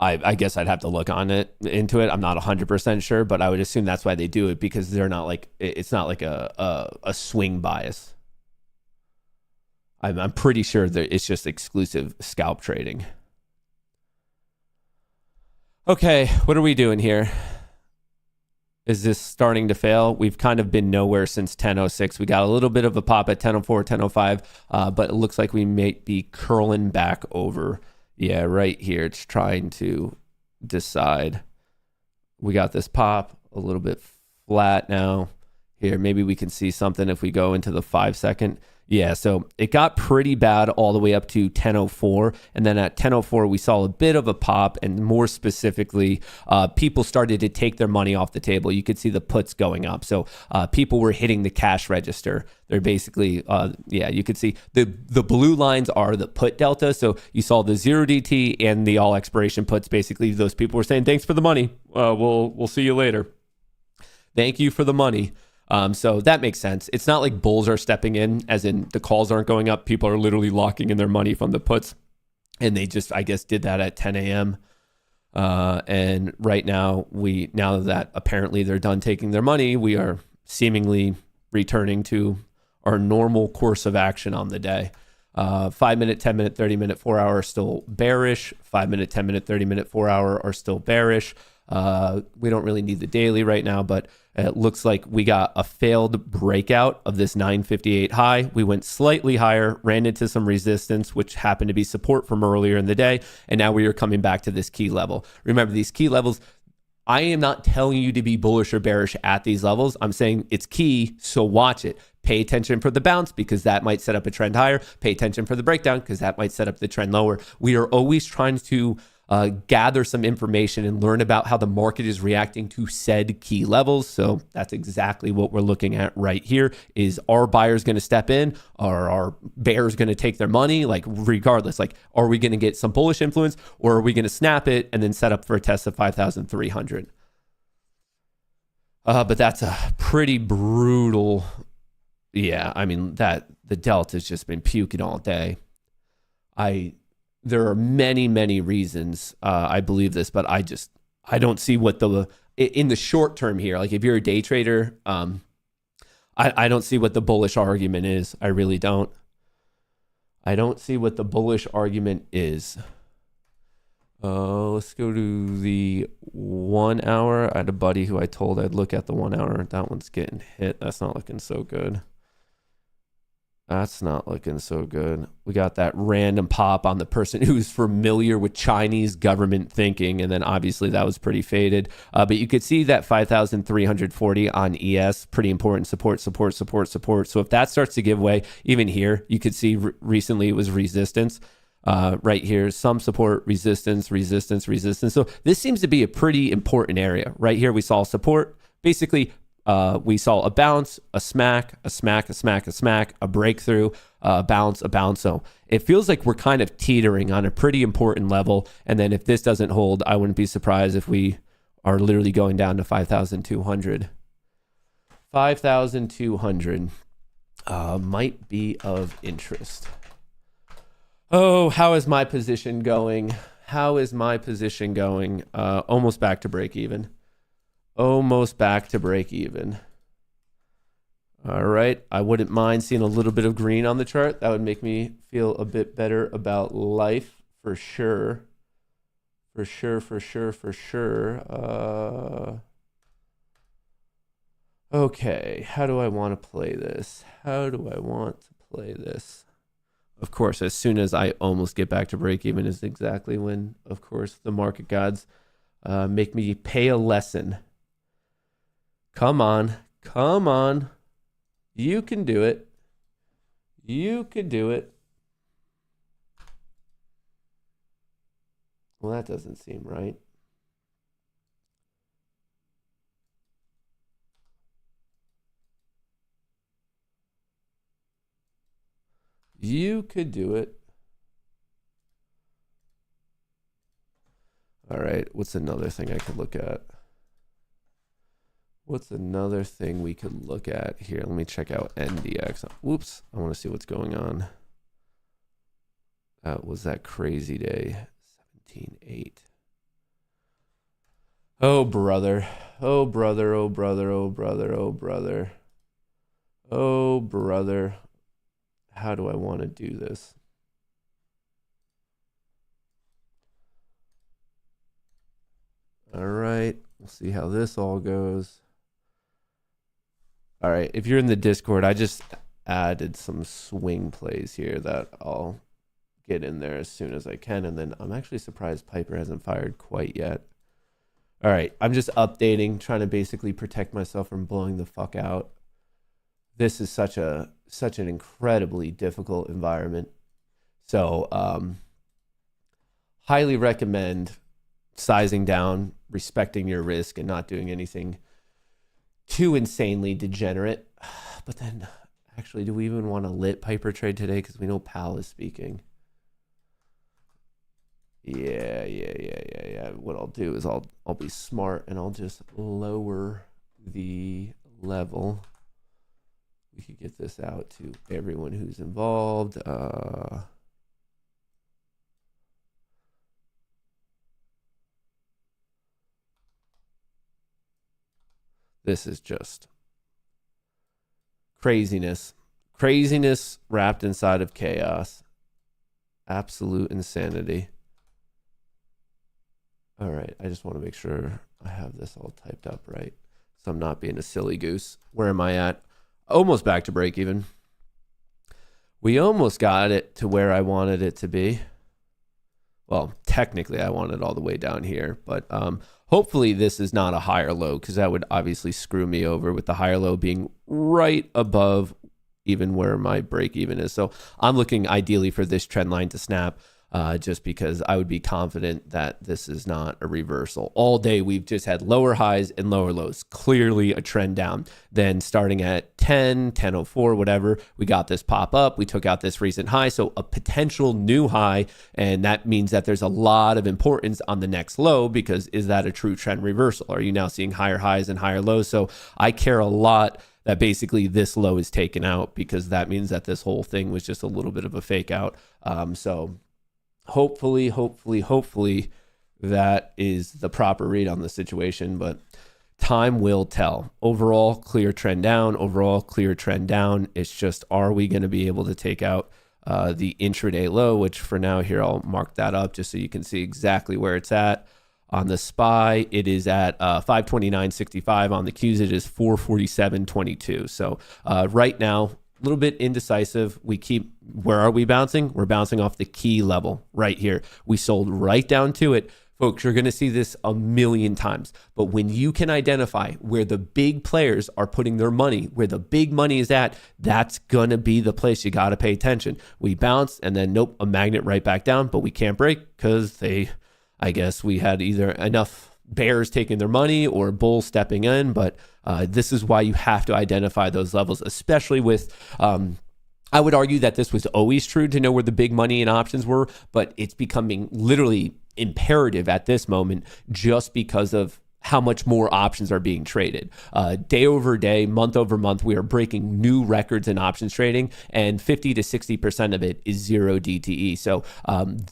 I guess I'd have to look into it. I'm not 100% sure, but I would assume that's why they do it, because they're not like, it's not like a swing bias. I'm pretty sure that it's just exclusive scalp trading. Okay, what are we doing here? Is this starting to fail? We've kind of been nowhere since 10:06. We got a little bit of a pop at 10:04, 10:05, but it looks like we may be curling back over. Yeah, right here. It's trying to decide. We got this pop a little bit flat now. Here, maybe we can see something if we go into the 5-second. Yeah, so it got pretty bad all the way up to 10:04, and then at 10:04 we saw a bit of a pop, and more specifically, people started to take their money off the table. You could see the puts going up, so people were hitting the cash register. They're basically, you could see the blue lines are the put delta. So you saw the 0DT and the all expiration puts. Basically, those people were saying, "Thanks for the money. We'll see you later. Thank you for the money." So that makes sense. It's not like bulls are stepping in, as in the calls aren't going up. People are literally locking in their money from the puts. And they just, I guess, did that at 10 a.m. And right now, now that apparently they're done taking their money, we are seemingly returning to our normal course of action on the day. 5-minute, 10-minute, 30-minute, 4-hour are still bearish. 5-minute, 10-minute, 30-minute, 4-hour are still bearish. We don't really need the daily right now, but it looks like we got a failed breakout of this 958 high. We went slightly higher, ran into some resistance, which happened to be support from earlier in the day. And now we are coming back to this key level. Remember, these key levels, I am not telling you to be bullish or bearish at these levels. I'm saying it's key, so watch it. Pay attention for the bounce, because that might set up a trend higher. Pay attention for the breakdown, because that might set up the trend lower. We are always trying to gather some information and learn about how the market is reacting to said key levels. So that's exactly what we're looking at right here. Is are buyers going to step in? Are bears going to take their money? Like regardless, like are we going to get some bullish influence, or are we going to snap it and then set up for a test of 5,300? But that's a pretty brutal. Yeah, I mean that the delta's just been puking all day. There are many reasons I believe this, but I don't see what in the short term here. Like if you're a day trader, I don't see what the bullish argument is. I really don't. I don't see what the bullish argument is. Let's go to the 1 hour. I had a buddy who I told I'd look at the 1 hour. That one's getting hit. That's not looking so good. That's not looking so good. We got that random pop on the person who's familiar with Chinese government thinking, and then obviously that was pretty faded. But you could see that 5,340 on ES, pretty important support. So if that starts to give way, even here, you could see recently it was resistance. Right here, some support, resistance. So this seems to be a pretty important area. Right here, we saw support. Basically, we saw a bounce, a smack, a breakthrough, a bounce. So it feels like we're kind of teetering on a pretty important level. And then if this doesn't hold, I wouldn't be surprised if we are literally going down to 5,200. 5,200 might be of interest. Oh, how is my position going? Almost back to break even. All right. I wouldn't mind seeing a little bit of green on the chart. That would make me feel a bit better about life for sure. Okay. How do I want to play this? Of course, as soon as I almost get back to break even is exactly when, of course, the market gods make me pay a lesson. Come on. You can do it. Well, that doesn't seem right. You could do it. All right. What's another thing I could look at? What's another thing we could look at here? Let me check out NDX. Whoops. I want to see what's going on. That was that crazy day. 17.8. Oh, brother. Oh, brother. Oh, brother. Oh, brother. Oh, brother. Oh, brother. How do I want to do this? All right. We'll see how this all goes. All right. If you're in the Discord, I just added some swing plays here that I'll get in there as soon as I can. And then I'm actually surprised Piper hasn't fired quite yet. All right. I'm just updating, trying to basically protect myself from blowing the fuck out. This is such an incredibly difficult environment. So highly recommend sizing down, respecting your risk, and not doing anything too insanely degenerate. But then, actually, do we even want to lit Piper trade today? Because we know Pal is speaking. Yeah. What I'll do is I'll be smart and I'll just lower the level. We could get this out to everyone who's involved. This is just craziness. Craziness wrapped inside of chaos. Absolute insanity. All right, I just want to make sure I have this all typed up right, so I'm not being a silly goose. Where am I at? Almost back to break even. We almost got it to where I wanted it to be. Well, technically I want it all the way down here, but hopefully this is not a higher low, because that would obviously screw me over with the higher low being right above even where my break even is. So I'm looking ideally for this trend line to snap. just because I would be confident that this is not a reversal. All day, we've just had lower highs and lower lows, clearly a trend down. Then starting at 10:04, whatever, we got this pop up. We took out this recent high, so a potential new high, and that means that there's a lot of importance on the next low, because is that a true trend reversal? Are you now seeing higher highs and higher lows? So I care a lot that basically this low is taken out, because that means that this whole thing was just a little bit of a fake out. So hopefully that is the proper read on the situation, but time will tell. Overall, clear trend down. It's just, are we going to be able to take out the intraday low, which for now here, I'll mark that up just so you can see exactly where it's at. On the SPY, it is at 529.65. On the Qs, it is 447.22. So right now, a little bit indecisive. Where are we bouncing? We're bouncing off the key level right here. We sold right down to it. Folks, you're going to see this a million times. But when you can identify where the big players are putting their money, where the big money is at, that's going to be the place you got to pay attention. We bounced and then, nope, a magnet right back down, but we can't break because I guess we had either enough bears taking their money or bulls stepping in. But this is why you have to identify those levels, especially with, I would argue that this was always true to know where the big money and options were, but it's becoming literally imperative at this moment just because of how much more options are being traded. Day over day, month over month, we are breaking new records in options trading, and 50 to 60% of it is zero DTE. So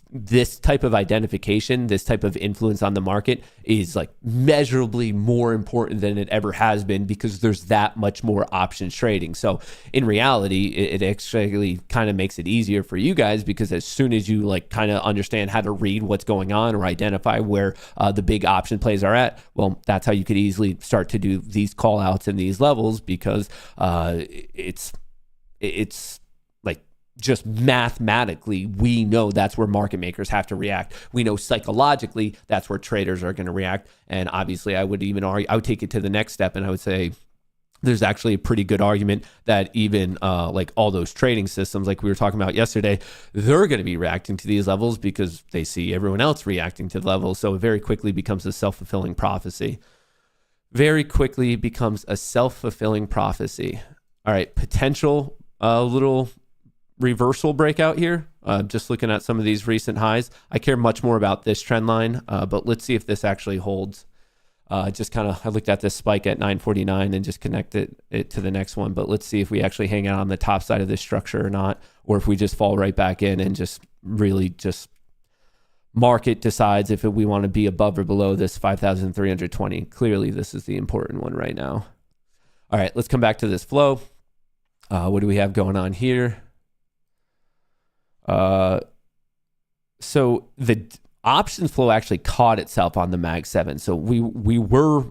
this type of identification, this type of influence on the market is like measurably more important than it ever has been, because there's that much more options trading. So in reality, it actually kind of makes it easier for you guys, because as soon as you like kind of understand how to read what's going on or identify where the big option plays are at, well, that's how you could easily start to do these call outs and these levels, because it's like just mathematically, we know that's where market makers have to react. We know psychologically that's where traders are going to react. And obviously, I would even argue, I would take it to the next step, and I would say there's actually a pretty good argument that even like all those trading systems, like we were talking about yesterday, they're going to be reacting to these levels because they see everyone else reacting to the levels. So it very quickly becomes a self-fulfilling prophecy. All right, potential little reversal breakout here. Just looking at some of these recent highs. I care much more about this trend line, but let's see if this actually holds. I looked at this spike at 949 and just connected it to the next one. But let's see if we actually hang out on the top side of this structure or not, or if we just fall right back in and just really just market decides if we want to be above or below this 5,320. Clearly, this is the important one right now. All right, let's come back to this flow. What do we have going on here? So the options flow actually caught itself on the Mag 7. So we were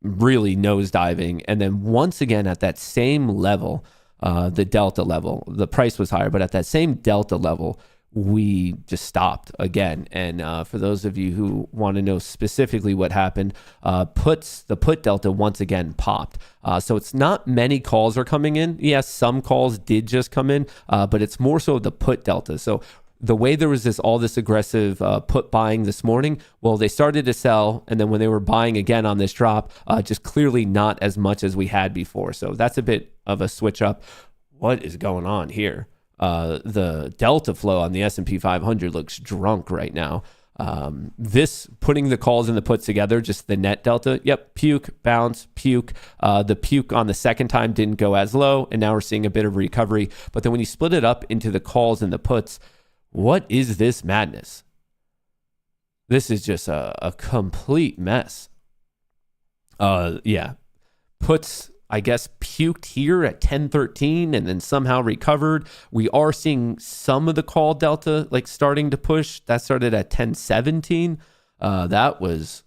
really nosediving. And then once again at that same level, the delta level, the price was higher, but at that same delta level, we just stopped again. And for those of you who want to know specifically what happened, the put delta once again popped. So it's not many calls are coming in. Yes, some calls did just come in, but it's more so the put delta. So the way there was all this aggressive put buying this morning, well, they started to sell, and then when they were buying again on this drop, just clearly not as much as we had before. So that's a bit of a switch up. What is going on here? The delta flow on the S&P 500 looks drunk right now. This putting the calls and the puts together, just the net delta. Yep, puke, bounce, puke. The puke on the second time didn't go as low, and now we're seeing a bit of recovery. But then when you split it up into the calls and the puts, what is this madness? This is just a complete mess. Yeah. Puts, I guess, puked here at 1013 and then somehow recovered. We are seeing some of the call delta like starting to push. That started at 1017. That was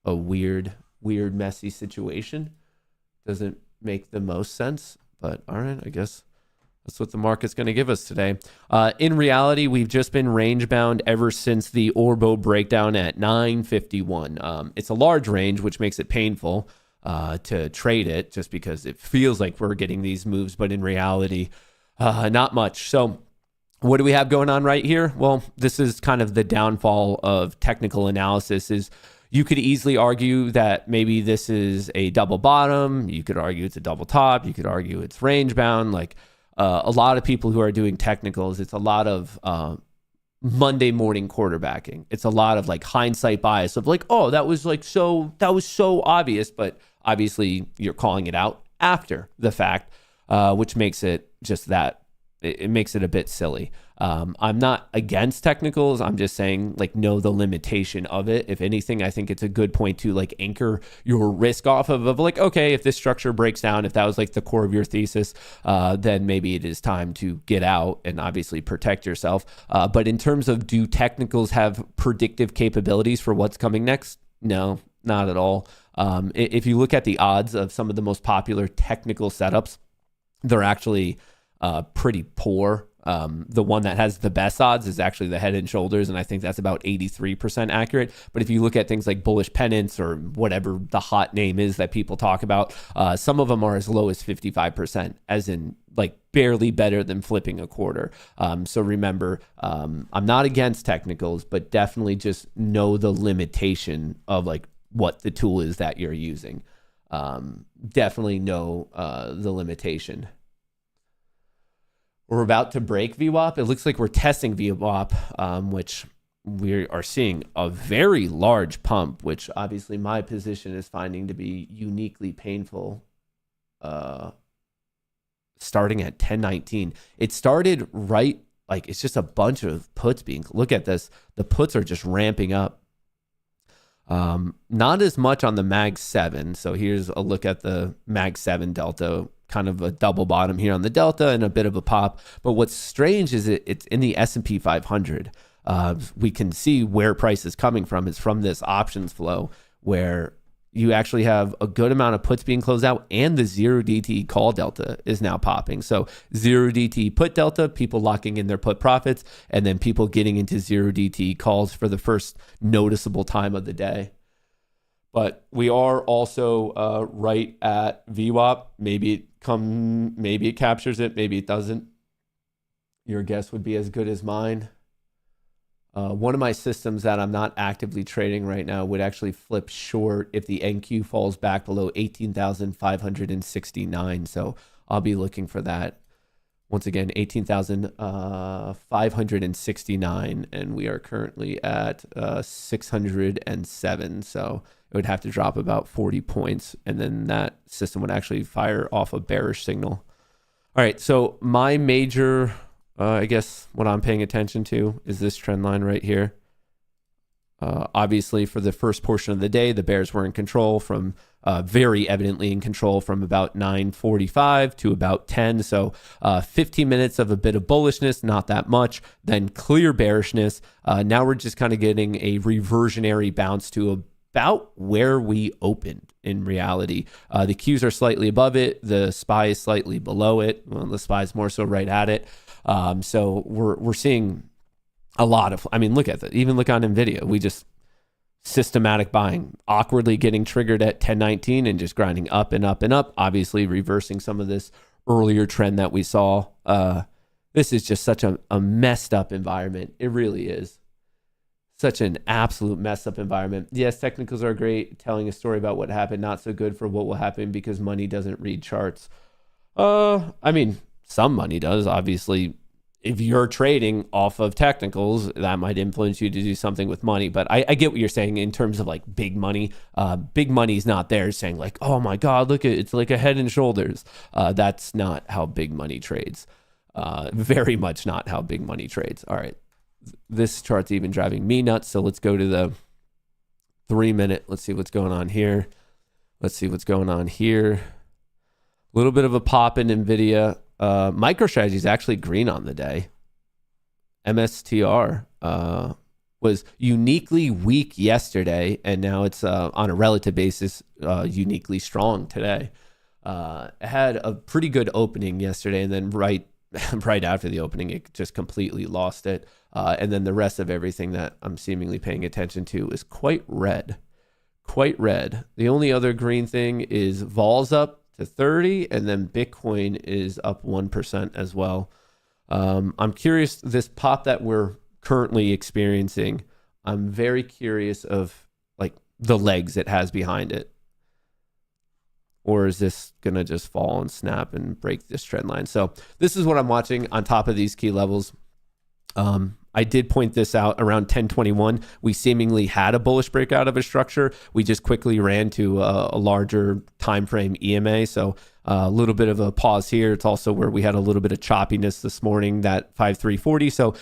a weird, messy situation. Doesn't make the most sense, but all right, I guess that's what the market's going to give us today. In reality, we've just been range bound ever since the Orbo breakdown at 951. It's a large range, which makes it painful to trade it just because it feels like we're getting these moves, but in reality, not much. So What do we have going on right here? Well, this is kind of the downfall of technical analysis. Is you could easily argue that maybe this is a double bottom. You could argue it's a double top. You could argue it's range bound. Like a lot of people who are doing technicals, it's a lot of Monday morning quarterbacking. It's a lot of like hindsight bias of like, oh, that was so obvious, but obviously you're calling it out after the fact, which makes it just that. It makes it a bit silly. I'm not against technicals. I'm just saying, like, know the limitation of it. If anything, I think it's a good point to like anchor your risk off of like, okay, if this structure breaks down, if that was like the core of your thesis, then maybe it is time to get out and obviously protect yourself. But in terms of, do technicals have predictive capabilities for what's coming next? No, not at all. If you look at the odds of some of the most popular technical setups, they're actually pretty poor. The one that has the best odds is actually the Head and Shoulders, and I think that's about 83% accurate. But if you look at things like bullish pennants or whatever the hot name is that people talk about, some of them are as low as 55%, as in like barely better than flipping a quarter. So remember, I'm not against technicals, but definitely just know the limitation of like what the tool is that you're using. Definitely know the limitation. We're about to break VWAP. It looks like we're testing VWAP, which we are seeing a very large pump, which obviously my position is finding to be uniquely painful. Starting at 1019. It started right, like it's just a bunch of puts being, look at this. The puts are just ramping up. Not as much on the Mag 7. So here's a look at the Mag 7 Delta, kind of a double bottom here on the Delta and a bit of a pop. But what's strange is it's in the S&P 500. We can see where price is coming from. It's from this options flow where you actually have a good amount of puts being closed out, and the 0DT call delta is now popping. So 0DT put delta, people locking in their put profits, and then people getting into 0DT calls for the first noticeable time of the day. But we are also right at VWAP. Maybe it captures it, maybe it doesn't. Your guess would be as good as mine. One of my systems that I'm not actively trading right now would actually flip short if the NQ falls back below 18,569. So I'll be looking for that. Once again, 18,569, and we are currently at 607. So it would have to drop about 40 points, and then that system would actually fire off a bearish signal. All right, so my major, I guess what I'm paying attention to is this trend line right here. Obviously, for the first portion of the day, the bears were in control from very evidently in control from about 9:45 to about 10. So 15 minutes of a bit of bullishness, not that much, then clear bearishness. Now we're just kind of getting a reversionary bounce to about where we opened in reality. The Qs are slightly above it. The SPY is slightly below it. Well, the SPY is more so right at it. So we're seeing a lot of, I mean, look at that. Even look on NVIDIA. We just systematic buying, awkwardly getting triggered at 1019 and just grinding up and up and up, obviously reversing some of this earlier trend that we saw. This is just such a messed up environment. It really is. Such an absolute messed up environment. Yes, technicals are great, telling a story about what happened, not so good for what will happen because money doesn't read charts. I mean, some money does, obviously. If you're trading off of technicals, that might influence you to do something with money. But I get what you're saying in terms of like big money. Big money is not there saying like, oh my God, look at it's like a Head and Shoulders. That's not how big money trades. Very much not how big money trades. All right. This chart's even driving me nuts. So let's go to the 3 minute. Let's see what's going on here. Let's see what's going on here. A little bit of a pop in NVIDIA. MicroStrategy is actually green on the day. MSTR was uniquely weak yesterday, and now it's on a relative basis uniquely strong today. It had a pretty good opening yesterday, and then right after the opening, it just completely lost it. And then the rest of everything that I'm seemingly paying attention to is quite red. Quite red. The only other green thing is Vol's up to 30, and then Bitcoin is up 1% as well. I'm curious, this pop that we're currently experiencing, I'm very curious of like the legs it has behind it. Or is this going to just fall and snap and break this trend line? So this is what I'm watching on top of these key levels. I did point this out around 1021. We seemingly had a bullish breakout of a structure. We just quickly ran to a larger time frame EMA. So a little bit of a pause here. It's also where we had a little bit of choppiness this morning, that 5340. So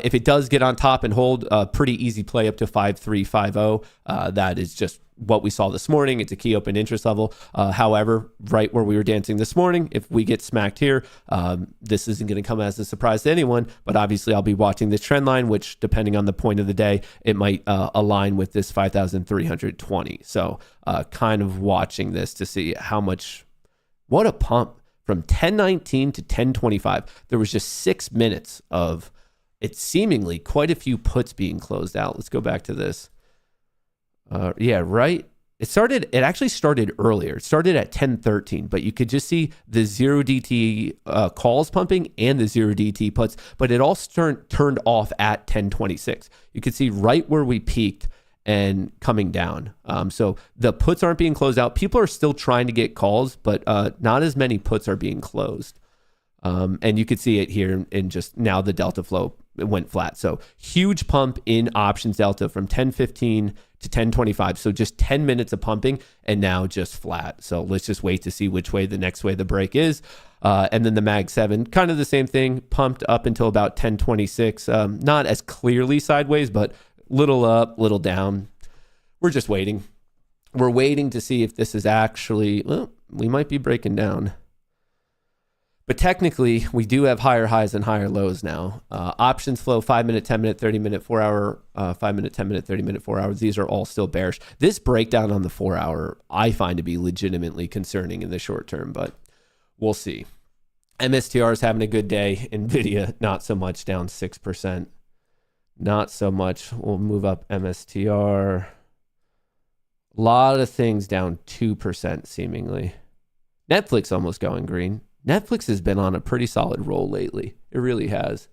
if it does get on top and hold, a pretty easy play up to 5350. That is just what we saw this morning. It's a key open interest level. However, right where we were dancing this morning, if we get smacked here, this isn't going to come as a surprise to anyone, but obviously I'll be watching this trend line, which depending on the point of the day, it might align with this 5,320. So kind of watching this to see how much, what a pump from 1019 to 1025. There was just 6 minutes of it seemingly quite a few puts being closed out. Let's go back to this. Yeah, right. It actually started earlier. It started at 10:13, but you could just see the 0DT calls pumping and the 0DT puts, but it all turned off at 10:26. You could see right where we peaked and coming down. So the puts aren't being closed out. People are still trying to get calls, but not as many puts are being closed. And you could see it here in just now the delta flow, it went flat. So huge pump in options delta from 10:15 to 10:25. So just 10 minutes of pumping and now just flat. So let's just wait to see which way the next way the break is. And then the Mag 7, kind of the same thing, pumped up until about 10:26. Not as clearly sideways, but little up, little down. We're just waiting. We're waiting to see if this is actually, well, we might be breaking down. But technically, we do have higher highs and higher lows now. Options flow 5 minute, 10 minute, 30 minute, 4 hour, 5 minute, 10 minute, 30 minte, 4 hours. These are all still bearish. This breakdown on the 4 hour, I find to be legitimately concerning in the short term, but we'll see. MSTR is having a good day. NVIDIA, not so much, down 6%. Not so much. We'll move up MSTR. A lot of things down 2% seemingly. Netflix almost going green. Netflix has been on a pretty solid roll lately. It really has.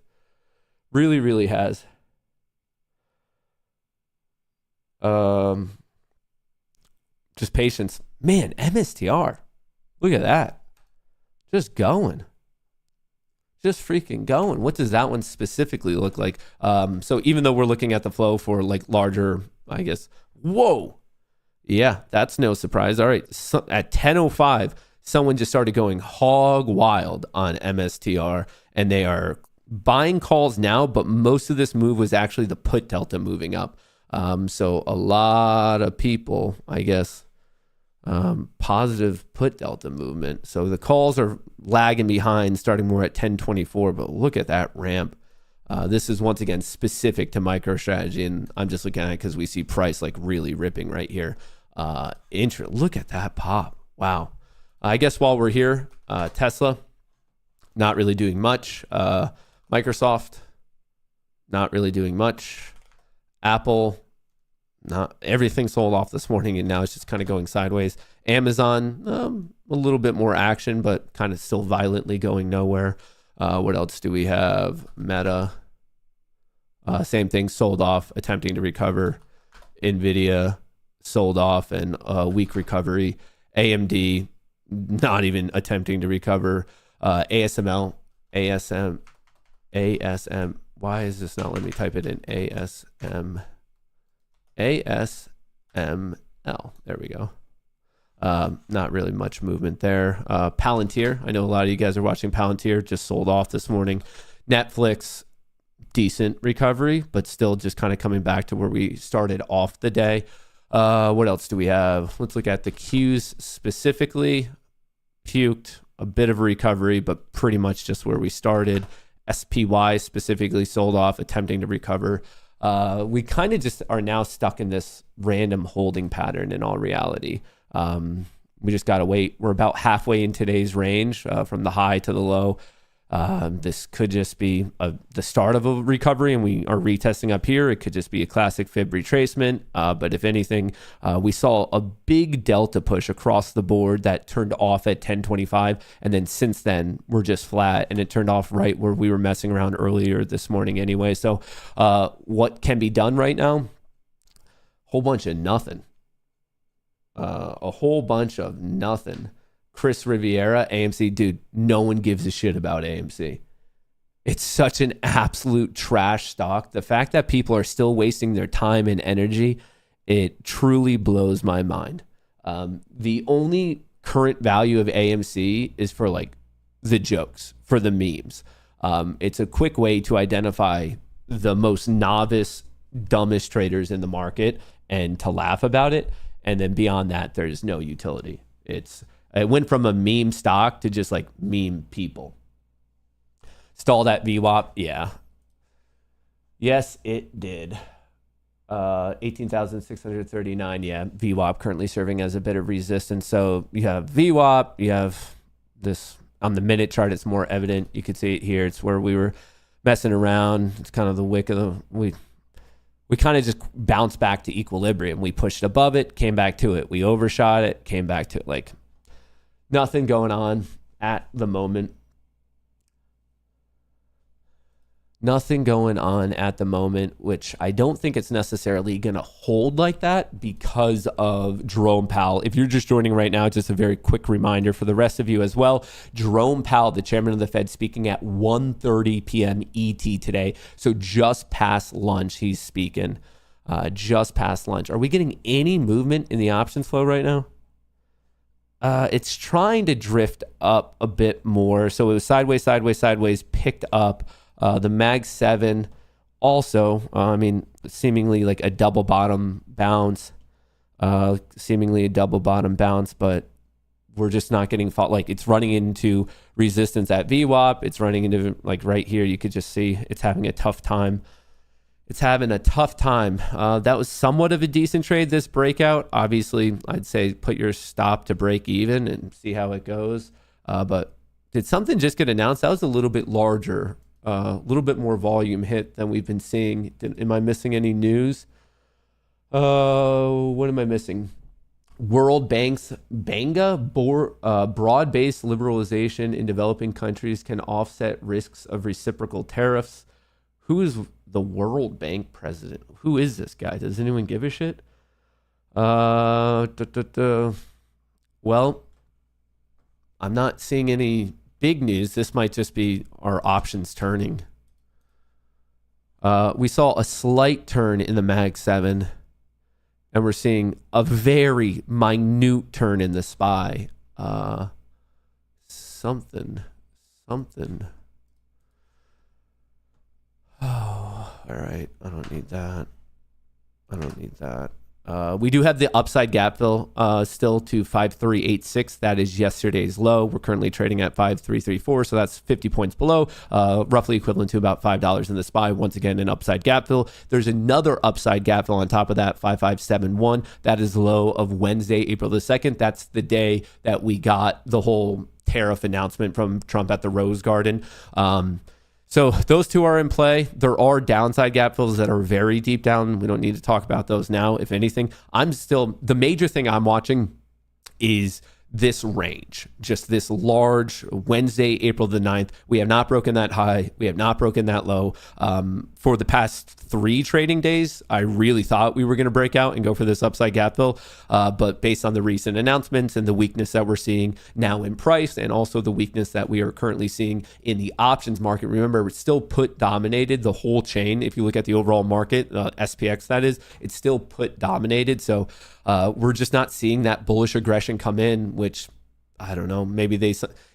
Really, really has. Just patience. Man, MSTR. Look at that. Just going. Just freaking going. What does that one specifically look like? So even though we're looking at the flow for like larger, I guess, whoa. Yeah, that's no surprise. All right. So at 10:05, someone just started going hog wild on MSTR, and they are buying calls now, but most of this move was actually the put delta moving up. So a lot of people, I guess, positive put delta movement. So the calls are lagging behind, starting more at 10:24, but look at that ramp. This is once again specific to MicroStrategy, and I'm just looking at it because we see price like really ripping right here. Look at that pop. Wow. I guess while we're here, Tesla, not really doing much. Microsoft, not really doing much. Apple, not everything sold off this morning, and now it's just kind of going sideways. Amazon, a little bit more action, but kind of still violently going nowhere. What else do we have? Meta, same thing, sold off, attempting to recover. NVIDIA, sold off, and weak recovery. AMD, not even attempting to recover. ASML, ASM. Why is this not letting me type it in? ASML. There we go. Not really much movement there. Palantir. I know a lot of you guys are watching Palantir. Just sold off this morning. Netflix, decent recovery, but still just kind of coming back to where we started off the day. What else do we have? Let's look at the Qs specifically. Puked, a bit of a recovery, but pretty much just where we started. SPY specifically sold off, attempting to recover. We kind of just are now stuck in this random holding pattern in all reality. We just got to wait. We're about halfway in today's range from the high to the low. This could just be the start of a recovery, and we are retesting up here. It could just be a classic fib retracement. But if anything, we saw a big delta push across the board that turned off at 1025. And then since then, we're just flat, and it turned off right where we were messing around earlier this morning anyway. So what can be done right now? Whole bunch of nothing. A whole bunch of nothing. Chris Riviera, AMC, dude, no one gives a shit about AMC. It's such an absolute trash stock. The fact that people are still wasting their time and energy, it truly blows my mind. The only current value of AMC is for like the jokes, for the memes. It's a quick way to identify the most novice, dumbest traders in the market and to laugh about it. And then beyond that, there's no utility. It went from a meme stock to just like meme people. Stalled at VWAP, yeah. Yes, it did. 18,639, yeah. VWAP currently serving as a bit of resistance. So you have VWAP, you have this on the minute chart. It's more evident. You could see it here. It's where we were messing around. It's kind of the wick of the we kind of just bounced back to equilibrium. We pushed above it, came back to it. We overshot it, came back to it. Like nothing going on at the moment. Nothing going on at the moment, which I don't think it's necessarily going to hold like that because of Jerome Powell. If you're just joining right now, just a very quick reminder for the rest of you as well. Jerome Powell, the chairman of the Fed, speaking at 1:30 p.m. ET today. So just past lunch, he's speaking. Just past lunch. Are we getting any movement in the options flow right now? It's trying to drift up a bit more. So it was sideways, sideways, sideways, picked up. The Mag 7 also, seemingly like a double bottom bounce, but we're just not getting fought. Like it's running into resistance at VWAP. It's running into like right here. You could just see it's having a tough time. That was somewhat of a decent trade, this breakout. Obviously, I'd say put your stop to break even and see how it goes. But did something just get announced? That was a little bit larger. A little bit more volume hit than we've been seeing. Am I missing any news? What am I missing? World Bank's broad-based liberalization in developing countries can offset risks of reciprocal tariffs. Who is the World Bank president? Who is this guy? Does anyone give a shit? Well, I'm not seeing any big news. This might just be our options turning. We saw a slight turn in the Mag 7, and we're seeing a very minute turn in the SPY. Something. Oh, all right. I don't need that. We do have the upside gap fill still to 5386. That is yesterday's low. We're currently trading at 5334, so that's 50 points below, roughly equivalent to about $5 in the SPY. Once again, an upside gap fill. There's another upside gap fill on top of that, 5571. That is low of Wednesday, April the 2nd. That's the day that we got the whole tariff announcement from Trump at the Rose Garden. So those two are in play. There are downside gap fills that are very deep down. We don't need to talk about those now. If anything, the major thing I'm watching is this range, just this large Wednesday, April the 9th. We have not broken that high. We have not broken that low. For the past 3 trading days, I really thought we were going to break out and go for this upside gap fill. But based on the recent announcements and the weakness that we're seeing now in price, and also the weakness that we are currently seeing in the options market, remember, it's still put dominated the whole chain. If you look at the overall market, SPX that is, it's still put dominated. So we're just not seeing that bullish aggression come in, which I don't know, maybe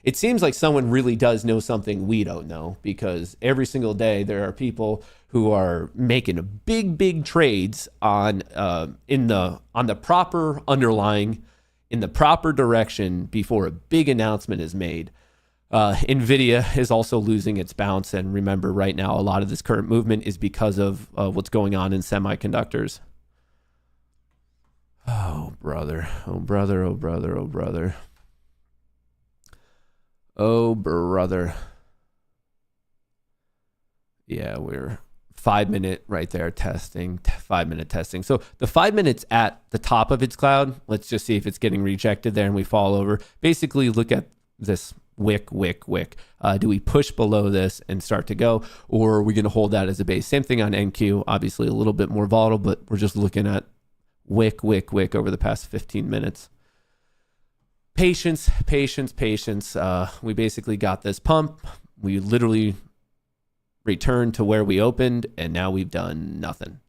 it seems like someone really does know something we don't know, because every single day there are people who are making big trades on the proper underlying, in the proper direction before a big announcement is made. Nvidia is also losing its bounce, and remember, right now a lot of this current movement is because of what's going on in semiconductors. Oh brother. Yeah, we're 5 minute right there testing, 5 minute testing. So the 5 minutes at the top of its cloud, let's just see if it's getting rejected there and we fall over. Basically look at this wick. Do we push below this and start to go, or are we going to hold that as a base? Same thing on NQ, obviously a little bit more volatile, but we're just looking at wick over the past 15 minutes. Patience. We basically got this pump. We literally returned to where we opened, and now we've done nothing.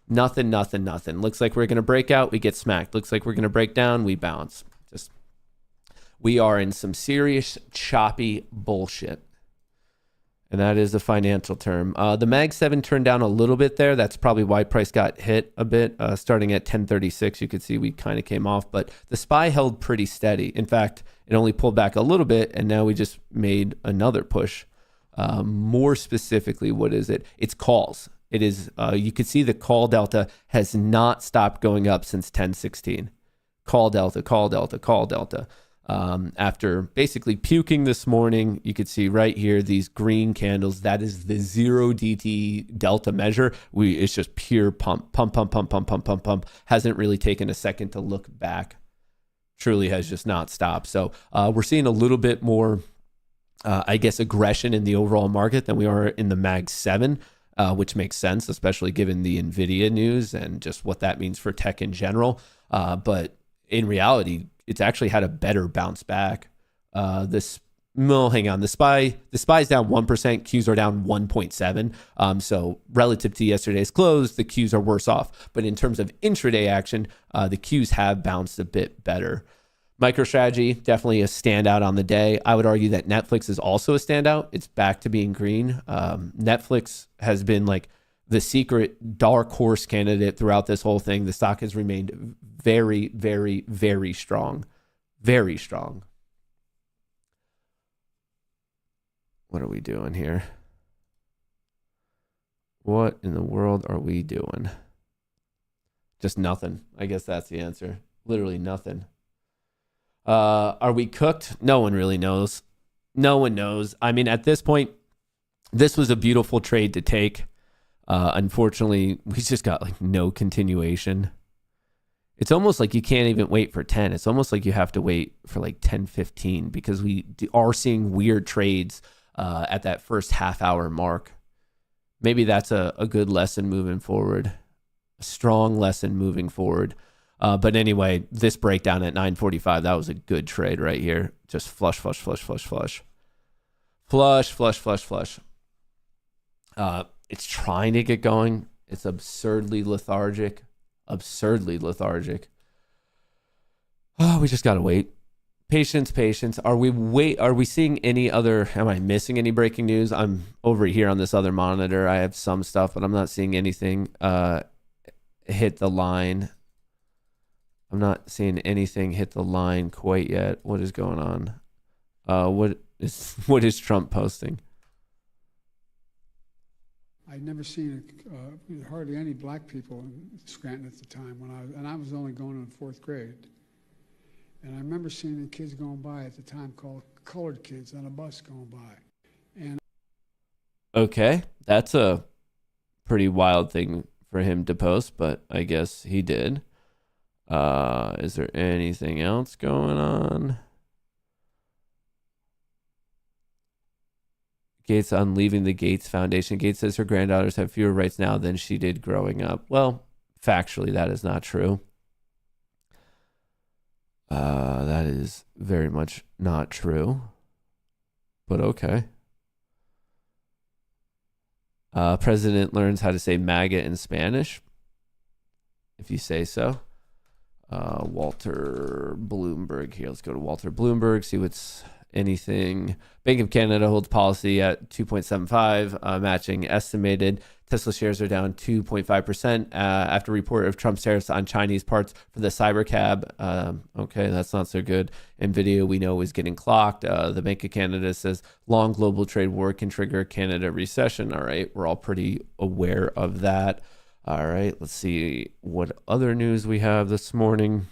Looks like we're going to break out, we get smacked. Looks like we're going to break down, we bounce. We are in some serious choppy bullshit. And that is a financial term. The Mag 7 turned down a little bit there. That's probably why price got hit a bit. Starting at 1036, you could see we kind of came off. But the SPY held pretty steady. In fact, it only pulled back a little bit, and now we just made another push. More specifically, what is it? It's calls. It is. You could see the call delta has not stopped going up since 1016. Call delta. After basically puking this morning, you could see right here, these green candles, that is the 0 DT delta measure. It's just pure pump. Hasn't really taken a second to look back. Truly has just not stopped. So we're seeing a little bit more, I guess, aggression in the overall market than we are in the Mag 7, which makes sense, especially given the NVIDIA news and just what that means for tech in general. But in reality, it's actually had a better bounce back. The SPY's down 1%, Qs are down 1.7. So relative to yesterday's close, the Qs are worse off. But in terms of intraday action, the Qs have bounced a bit better. MicroStrategy, definitely a standout on the day. I would argue that Netflix is also a standout. It's back to being green. Netflix has been like the secret dark horse candidate throughout this whole thing. The stock has remained very, very, very strong. Very strong. What are we doing here? What in the world are we doing? Just nothing. I guess that's the answer. Literally nothing. Are we cooked? No one really knows. No one knows. I mean, at this point, this was a beautiful trade to take. Unfortunately, we just got like no continuation. It's almost like you can't even wait for 10. It's almost like you have to wait for like 10:15 because we are seeing weird trades at that first half hour mark. Maybe that's a good lesson moving forward, a strong lesson moving forward. But anyway, this breakdown at 9:45, that was a good trade right here. Just flush. It's trying to get going. It's absurdly lethargic. Oh, we just gotta wait. Patience. Are we seeing any other? Am I missing any breaking news? I'm over here on this other monitor. I have some stuff, but I'm not seeing anything hit the line. I'm not seeing anything hit the line quite yet. What is going on? What is Trump posting? I'd never seen hardly any black people in Scranton at the time I was only going in 4th grade. And I remember seeing the kids going by at the time called colored kids on a bus going by. And okay, that's a pretty wild thing for him to post, but I guess he did. Is there anything else going on? Gates on leaving the Gates Foundation. Gates says her granddaughters have fewer rights now than she did growing up. Well, factually, that is not true. That is very much not true. But okay. President learns how to say MAGA in Spanish, if you say so. Walter Bloomberg here. Let's go to Walter Bloomberg, see what's anything. Bank of Canada holds policy at 2.75, matching estimated. Tesla shares are down 2.5% after report of Trump's tariffs on Chinese parts for the Cybercab. Okay, that's not so good. NVIDIA, we know, is getting clocked. The Bank of Canada says long global trade war can trigger Canada recession. All right, we're all pretty aware of that. All right, let's see what other news we have this morning.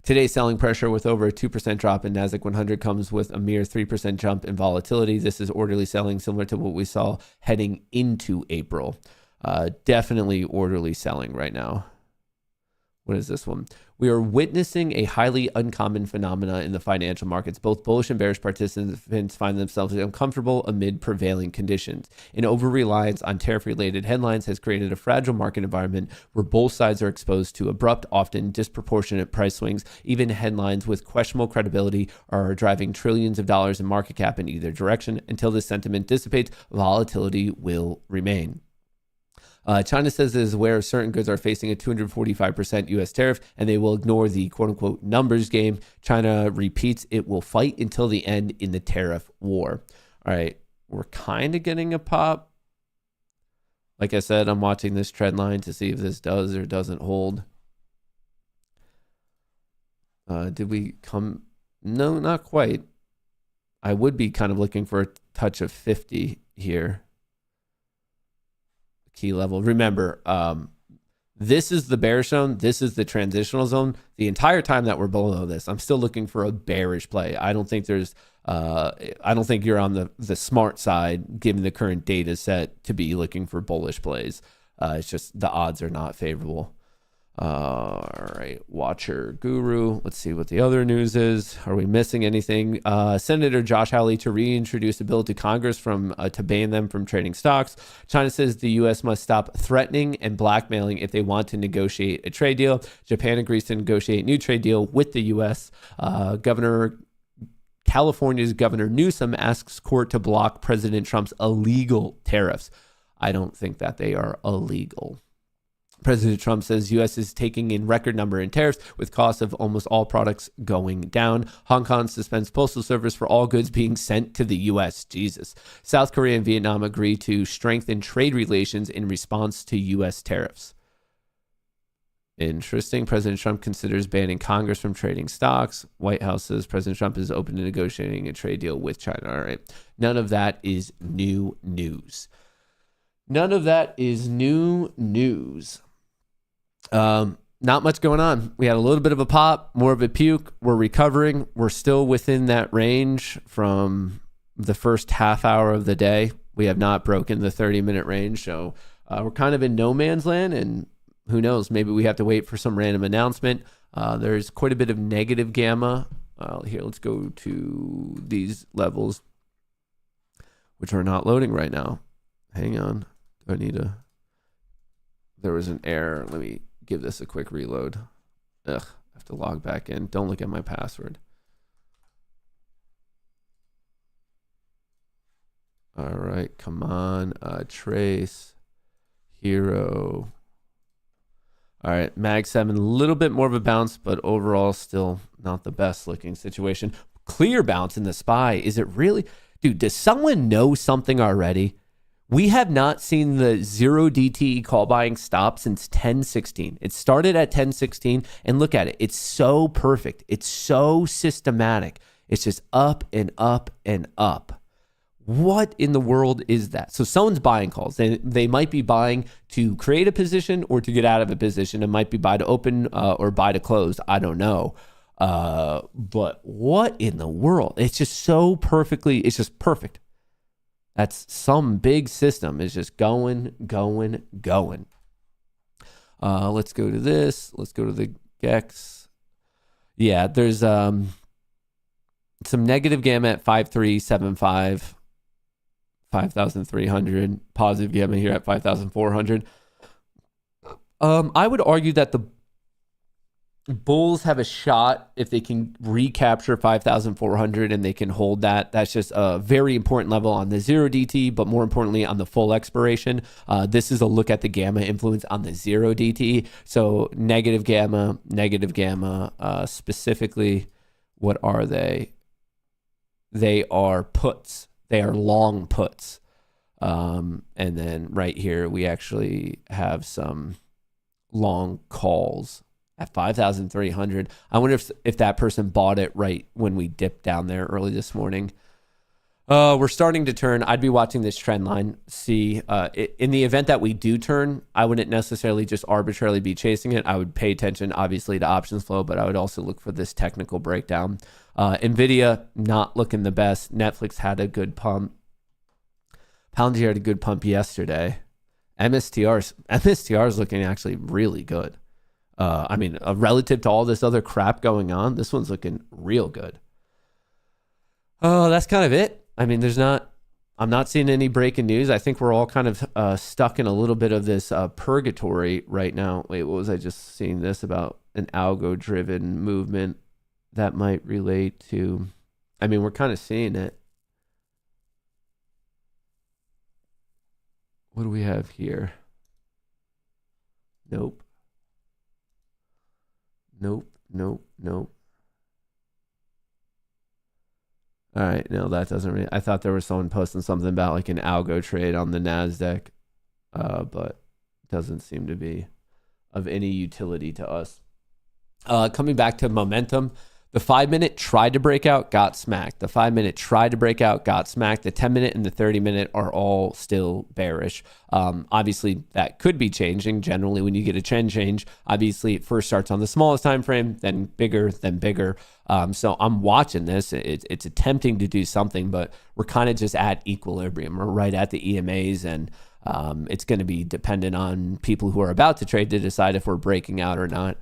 Today's selling pressure with over a 2% drop in NASDAQ 100 comes with a mere 3% jump in volatility. This is orderly selling, similar to what we saw heading into April. Definitely orderly selling right now. What is this one? We are witnessing a highly uncommon phenomena in the financial markets. Both bullish and bearish participants find themselves uncomfortable amid prevailing conditions. An over-reliance on tariff-related headlines has created a fragile market environment where both sides are exposed to abrupt, often disproportionate price swings. Even headlines with questionable credibility are driving trillions of dollars in market cap in either direction. Until this sentiment dissipates, volatility will remain. China says it is aware certain goods are facing a 245% U.S. tariff, and they will ignore the quote-unquote numbers game. China repeats it will fight until the end in the tariff war. All right, we're kind of getting a pop. Like I said, I'm watching this trend line to see if this does or doesn't hold. Did we come? No, not quite. I would be kind of looking for a touch of 50 here. Key level. Remember, this is the bear zone. This is the transitional zone. The entire time that we're below this, I'm still looking for a bearish play. I don't think there's, I don't think you're on the smart side, given the current data set, to be looking for bullish plays. It's just the odds are not favorable. All right, Watcher Guru. Let's see what the other news is. Are we missing anything? Senator Josh Hawley to reintroduce a bill to Congress to ban them from trading stocks. China says the U.S. must stop threatening and blackmailing if they want to negotiate a trade deal. Japan agrees to negotiate a new trade deal with the U.S. California's Governor Newsom asks court to block President Trump's illegal tariffs. I don't think that they are illegal. President Trump says U.S. is taking in record number in tariffs, with costs of almost all products going down. Hong Kong suspends postal service for all goods being sent to the U.S. Jesus. South Korea and Vietnam agree to strengthen trade relations in response to U.S. tariffs. Interesting. President Trump considers banning Congress from trading stocks. White House says President Trump is open to negotiating a trade deal with China. All right. None of that is new news. None of that is new news. Not much going on. We had a little bit of a pop, more of a puke. We're recovering. We're still within that range from the first half hour of the day. We have not broken the 30-minute range. So we're kind of in no man's land, and who knows, maybe we have to wait for some random announcement. There's quite a bit of negative gamma. Here, let's go to these levels, which are not loading right now. Hang on. Do I need a... There was an error. Let me give this a quick reload. I have to log back in. Don't look at my password. All right, come on. Trace, hero. All right, Mag 7, a little bit more of a bounce, but overall still not the best looking situation. Clear bounce in the SPY. Is it really? Dude, does someone know something already? We have not seen the 0 DTE call buying stop since 1016. It started at 1016, and look at it. It's so perfect. It's so systematic. It's just up and up and up. What in the world is that? So someone's buying calls. They might be buying to create a position or to get out of a position. It might be buy to open or buy to close. I don't know. But what in the world? It's just so perfectly, it's just perfect. That's some big system is just going. Let's go to this. Let's go to the GEX. Yeah, there's some negative gamma at 5375, 5,300. Positive gamma here at 5,400. I would argue that the bulls have a shot if they can recapture 5,400 and they can hold that. That's just a very important level on the 0 DT, but more importantly on the full expiration. This is a look at the gamma influence on the 0 DT. So negative gamma, specifically, what are they? They are puts. They are long puts. And then right here, we actually have some long calls at 5,300. I wonder if that person bought it right when we dipped down there early this morning. We're starting to turn. I'd be watching this trend line. See, in the event that we do turn, I wouldn't necessarily just arbitrarily be chasing it. I would pay attention, obviously, to options flow, but I would also look for this technical breakdown. Nvidia, not looking the best. Netflix had a good pump. Palantir had a good pump yesterday. MSTR is looking actually really good. I mean, relative to all this other crap going on, this one's looking real good. Oh, that's kind of it. I mean, I'm not seeing any breaking news. I think we're all kind of stuck in a little bit of this purgatory right now. Wait, what was I just seeing this about an algo-driven movement that might relate to? I mean, we're kind of seeing it. What do we have here? Nope. All right, no, that doesn't really. I thought there was someone posting something about like an algo trade on the NASDAQ, but doesn't seem to be of any utility to us. Coming back to momentum, the 5-minute tried to break out, got smacked. The 5-minute tried to break out, got smacked. The 10-minute and the 30-minute are all still bearish. Obviously, that could be changing. Generally, when you get a trend change, obviously it first starts on the smallest time frame, then bigger, then bigger. So I'm watching this. It's attempting to do something, but we're kind of just at equilibrium. We're right at the EMAs, and it's going to be dependent on people who are about to trade to decide if we're breaking out or not.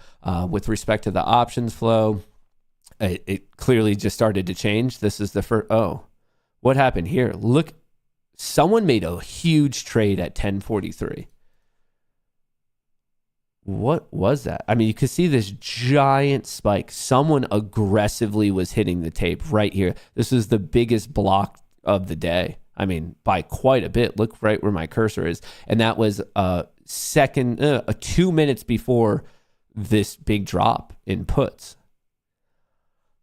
With respect to the options flow, it clearly just started to change. This is the first. Oh, what happened here? Look, someone made a huge trade at 1043. What was that? I mean, you could see this giant spike. Someone aggressively was hitting the tape right here. This is the biggest block of the day. I mean, by quite a bit. Look right where my cursor is. And that was 2 minutes before this big drop in puts.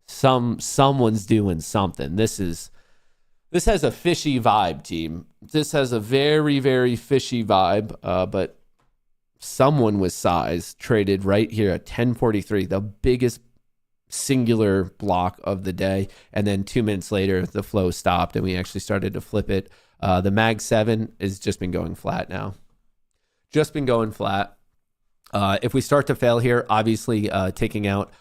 Someone's doing something. This has a fishy vibe, team. This has a very, very fishy vibe, but someone with size traded right here at 1043, the biggest singular block of the day. And then 2 minutes later, the flow stopped and we actually started to flip it. The Mag 7 has just been going flat now. Just been going flat. If we start to fail here, obviously taking out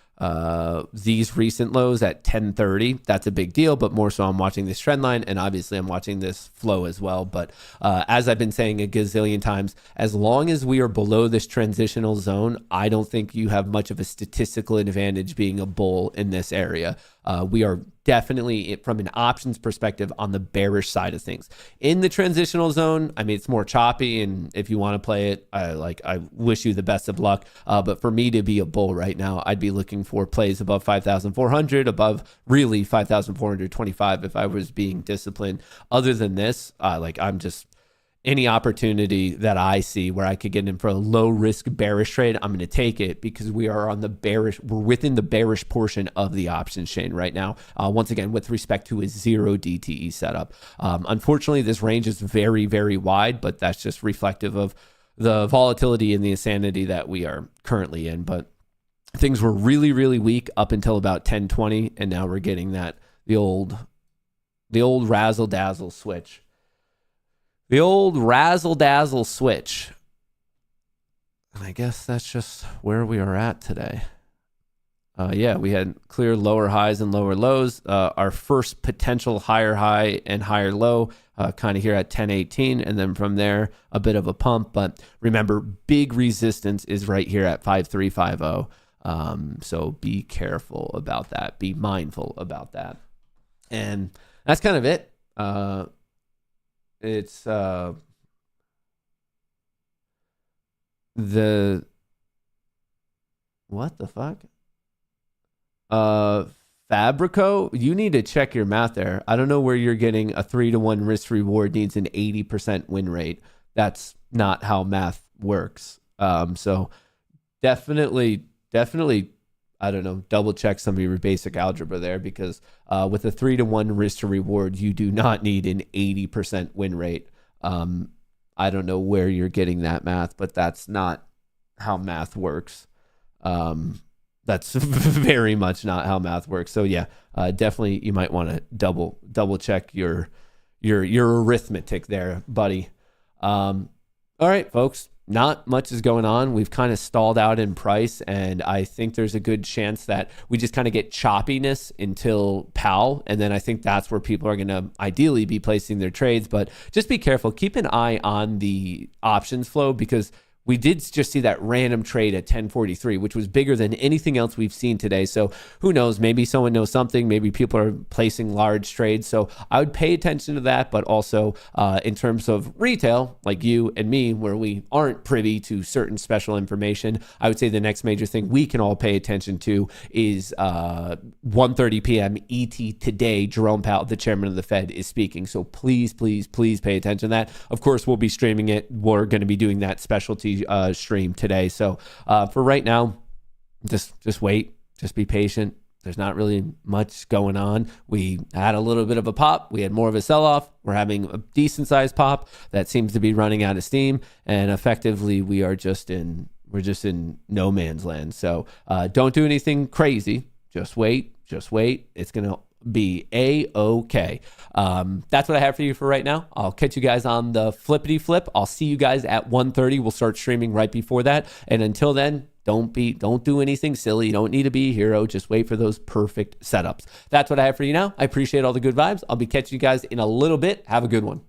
these recent lows at 1030, that's a big deal, but more so I'm watching this trend line, and obviously I'm watching this flow as well. But as I've been saying a gazillion times, as long as we are below this transitional zone, I don't think you have much of a statistical advantage being a bull in this area. We are definitely, from an options perspective, on the bearish side of things. In the transitional zone, I mean, it's more choppy, and if you want to play it, I wish you the best of luck. But for me to be a bull right now, I'd be looking for plays above 5,400, above really 5,425 if I was being disciplined. Other than this, I'm just, any opportunity that I see where I could get in for a low risk bearish trade, I'm going to take it, because we are on the bearish, we're within the bearish portion of the options chain right now. Once again, with respect to a 0 DTE setup. Unfortunately, this range is very, very wide, but that's just reflective of the volatility and the insanity that we are currently in. But things were really, really weak up until about 1020, and now we're getting the old razzle dazzle switch. The old razzle dazzle switch. And I guess that's just where we are at today. Yeah, we had clear lower highs and lower lows. Our first potential higher high and higher low kind of here at 1018. And then from there, a bit of a pump. But remember, big resistance is right here at 5350. So be careful about that. Be mindful about that. And that's kind of it. It's the what the fuck? Fabrico, you need to check your math there. I don't know where you're getting a 3-to-1 risk reward needs an 80% win rate. That's not how math works. So definitely, I don't know, double check some of your basic algebra there, because with a 3-to-1 risk to reward, you do not need an 80% win rate. I don't know where you're getting that math, but that's not how math works. that's very much not how math works. So yeah, definitely you might want to double check your arithmetic there, buddy. All right, folks. Not much is going on. We've kind of stalled out in price, and I think there's a good chance that we just kind of get choppiness until Powell, and then I think that's where people are going to ideally be placing their trades. But just be careful. Keep an eye on the options flow, because we did just see that random trade at 1043, which was bigger than anything else we've seen today. So who knows? Maybe someone knows something. Maybe people are placing large trades. So I would pay attention to that. But also in terms of retail, like you and me, where we aren't privy to certain special information, I would say the next major thing we can all pay attention to is 1:30 p.m. ET today. Jerome Powell, the chairman of the Fed, is speaking. So please pay attention to that. Of course, we'll be streaming it. We're going to be doing that specialty stream today. So for right now, just wait, just be patient. There's not really much going on. We had a little bit of a pop. We had more of a sell-off. We're having a decent sized pop that seems to be running out of steam, and effectively we're just in no man's land. So don't do anything crazy. Just wait. It's gonna be a-okay. That's what I have for you for right now. I'll catch you guys on the flippity flip. I'll see you guys at 1:30. We'll start streaming right before that. And until then, don't do anything silly. You don't need to be a hero. Just wait for those perfect setups. That's what I have for you now. I appreciate all the good vibes. I'll be catching you guys in a little bit. Have a good one.